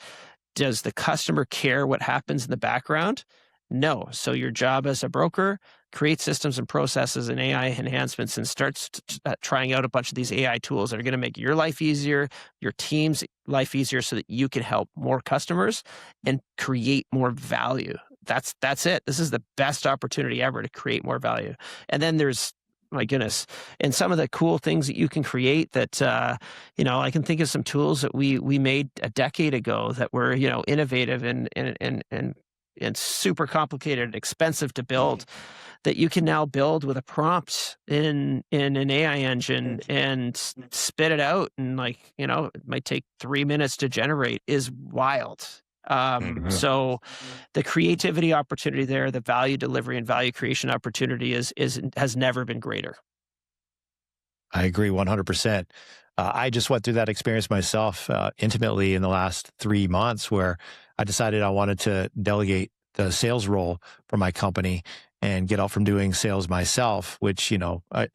Does the customer care what happens in the background? No. So your job as a broker, create systems and processes and AI enhancements, and start trying out a bunch of these AI tools that are going to make your life easier, your team's life easier, so that you can help more customers and create more value. That's it. This is the best opportunity ever to create more value. And then there's, my goodness, and some of the cool things that you can create that, I can think of some tools that we made a decade ago that were, innovative and super complicated and expensive to build, that you can now build with a prompt in an AI engine and spit it out. And it might take 3 minutes to generate, is wild. So the creativity opportunity there, the value delivery and value creation opportunity has never been greater. I agree 100%. I just went through that experience myself intimately in the last 3 months, where I decided I wanted to delegate the sales role for my company. and get out from doing sales myself, which,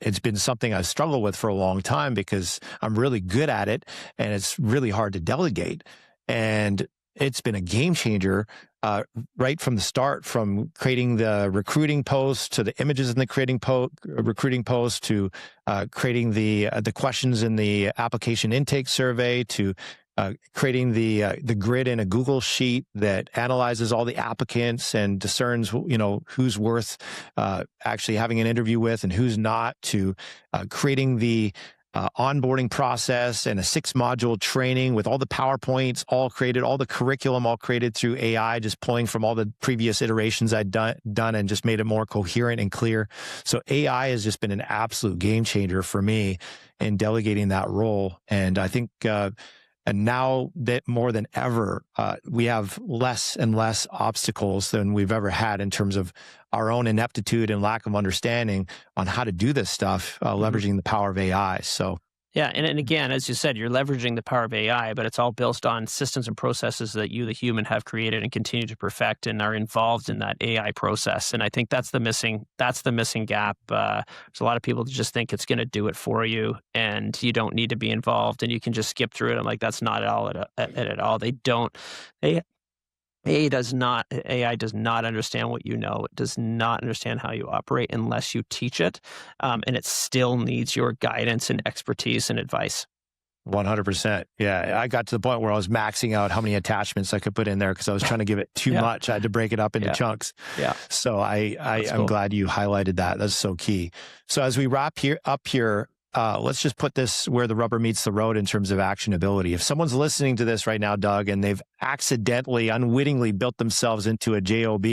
it's been something I've struggled with for a long time because I'm really good at it and it's really hard to delegate. And it's been a game changer right from the start, from creating the recruiting post to the images in the recruiting post to creating the questions in the application intake survey to creating the grid in a Google sheet that analyzes all the applicants and discerns, who's worth actually having an interview with and who's not, to creating the onboarding process and a 6-module training with all the PowerPoints all created, all the curriculum all created through AI, just pulling from all the previous iterations I'd done and just made it more coherent and clear. So AI has just been an absolute game changer for me in delegating that role. And I think, and now that more than ever, we have less and less obstacles than we've ever had in terms of our own ineptitude and lack of understanding on how to do this stuff, leveraging the power of AI. So, yeah, and again, as you said, you're leveraging the power of AI, but it's all built on systems and processes that you, the human, have created and continue to perfect and are involved in that AI process. And I think that's the missing gap. There's a lot of people that just think it's going to do it for you, and you don't need to be involved, and you can just skip through it. I'm like, that's not at all. They don't. AI does not understand what you know. It does not understand how you operate unless you teach it, and it still needs your guidance and expertise and advice. 100%. Yeah. I got to the point where I was maxing out how many attachments I could put in there because I was trying to give it too much. I had to break it up into chunks. Yeah. So I'm glad you highlighted that. That's so key. So as we wrap up here, let's just put this where the rubber meets the road in terms of actionability. If someone's listening to this right now, Doug, and they've unwittingly built themselves into a JOB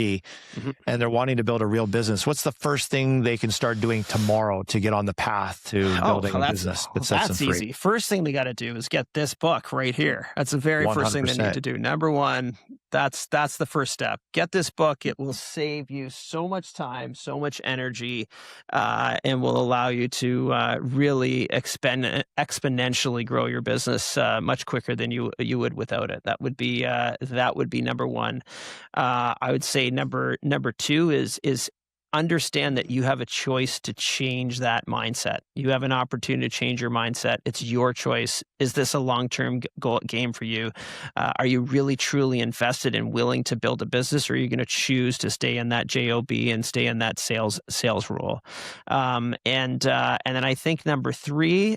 and they're wanting to build a real business, what's the first thing they can start doing tomorrow to get on the path to building a business that sets them free? That's easy. First thing they got to do is get this book right here. That's the very 100%. first thing they need to do. Number one, that's the first step. Get this book. It will save you so much time, so much energy, and will allow you to really exponentially grow your business much quicker than you would without it. That would be number one. I would say number two is understand that you have a choice to change that mindset. You have an opportunity to change your mindset. It's your choice. Is this a long-term game for you? Are you really, truly invested and willing to build a business, or are you going to choose to stay in that JOB and stay in that sales role? And then I think number three,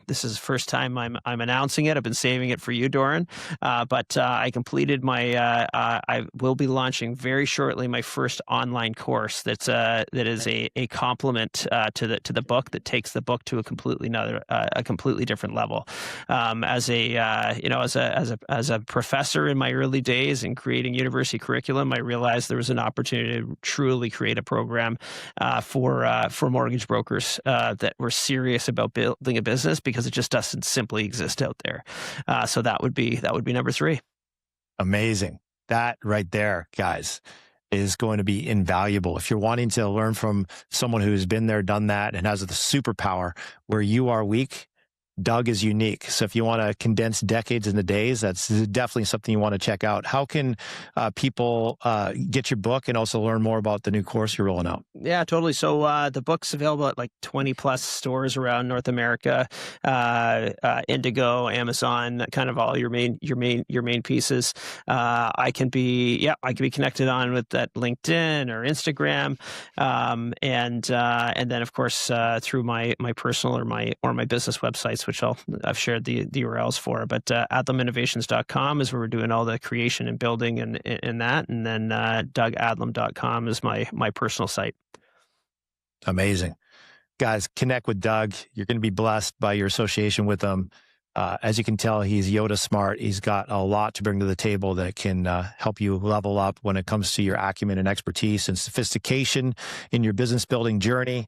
this is the first time I'm announcing it. I've been saving it for you, Doran. But I completed I will be launching very shortly my first online course that is a complement to the book, that takes the book to a completely different level. As a professor in my early days in creating university curriculum, I realized there was an opportunity to truly create a program for mortgage brokers that were serious about building a business, because it just doesn't simply exist out there. So that would be number three. Amazing. That right there, guys, is going to be invaluable. If you're wanting to learn from someone who's been there, done that, and has the superpower where you are weak, Doug is unique. So if you want to condense decades into days, that's definitely something you want to check out. How can people get your book and also learn more about the new course you're rolling out? Yeah, totally. So the book's available at like 20 plus stores around North America, Indigo, Amazon, kind of all your main pieces. I can be connected on with that LinkedIn or Instagram, and then of course through my personal or my business websites, which I've shared the URLs for. But adlaminnovations.com is where we're doing all the creation and building and that. And then DougAdlam.com is my personal site. Amazing. Guys, connect with Doug. You're going to be blessed by your association with him. As you can tell, he's Yoda smart. He's got a lot to bring to the table that can help you level up when it comes to your acumen and expertise and sophistication in your business building journey.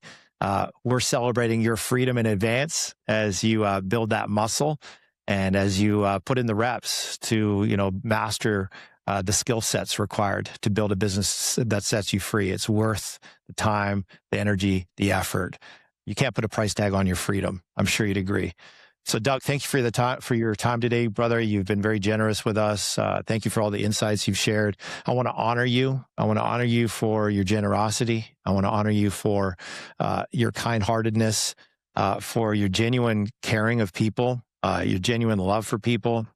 We're celebrating your freedom in advance as you build that muscle and as you put in the reps to, master the skill sets required to build a business that sets you free. It's worth the time, the energy, the effort. You can't put a price tag on your freedom. I'm sure you'd agree. So, Doug, thank you for your time today, brother. You've been very generous with us. Thank you for all the insights you've shared. I want to honor you. I want to honor you for your generosity. I want to honor you for your kind-heartedness, for your genuine caring of people, your genuine love for people,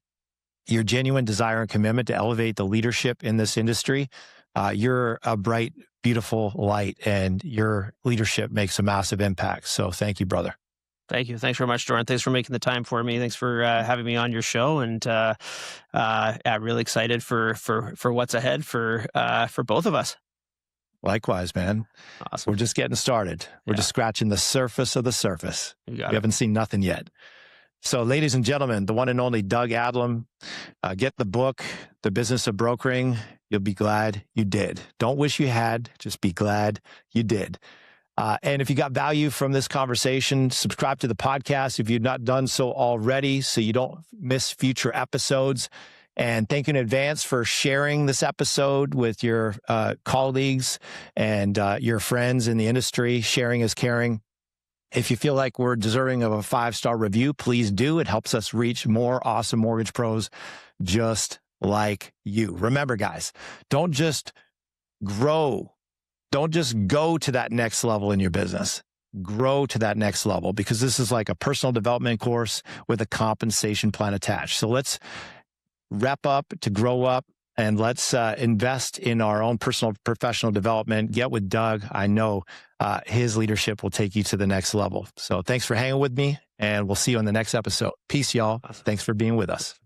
your genuine desire and commitment to elevate the leadership in this industry. You're a bright, beautiful light, and your leadership makes a massive impact. So, thank you, brother. Thank you. Thanks very much, Jordan. Thanks for making the time for me. Thanks for having me on your show, and really excited for what's ahead for both of us. Likewise, man. Awesome. We're just getting started. We're just scratching the surface of the surface. We haven't seen nothing yet. So, ladies and gentlemen, the one and only Doug Adlam, get the book, The Business of Brokering. You'll be glad you did. Don't wish you had, just be glad you did. And if you got value from this conversation, subscribe to the podcast if you've not done so already, so you don't miss future episodes. And thank you in advance for sharing this episode with your colleagues and your friends in the industry. Sharing is caring. If you feel like we're deserving of a 5-star review, please do. It helps us reach more awesome mortgage pros just like you. Remember, guys, don't just grow. Don't just go to that next level in your business. Grow to that next level, because this is like a personal development course with a compensation plan attached. So let's wrap up to grow up, and let's invest in our own personal professional development. Get with Doug. I know his leadership will take you to the next level. So thanks for hanging with me, and we'll see you on the next episode. Peace, y'all. Awesome. Thanks for being with us.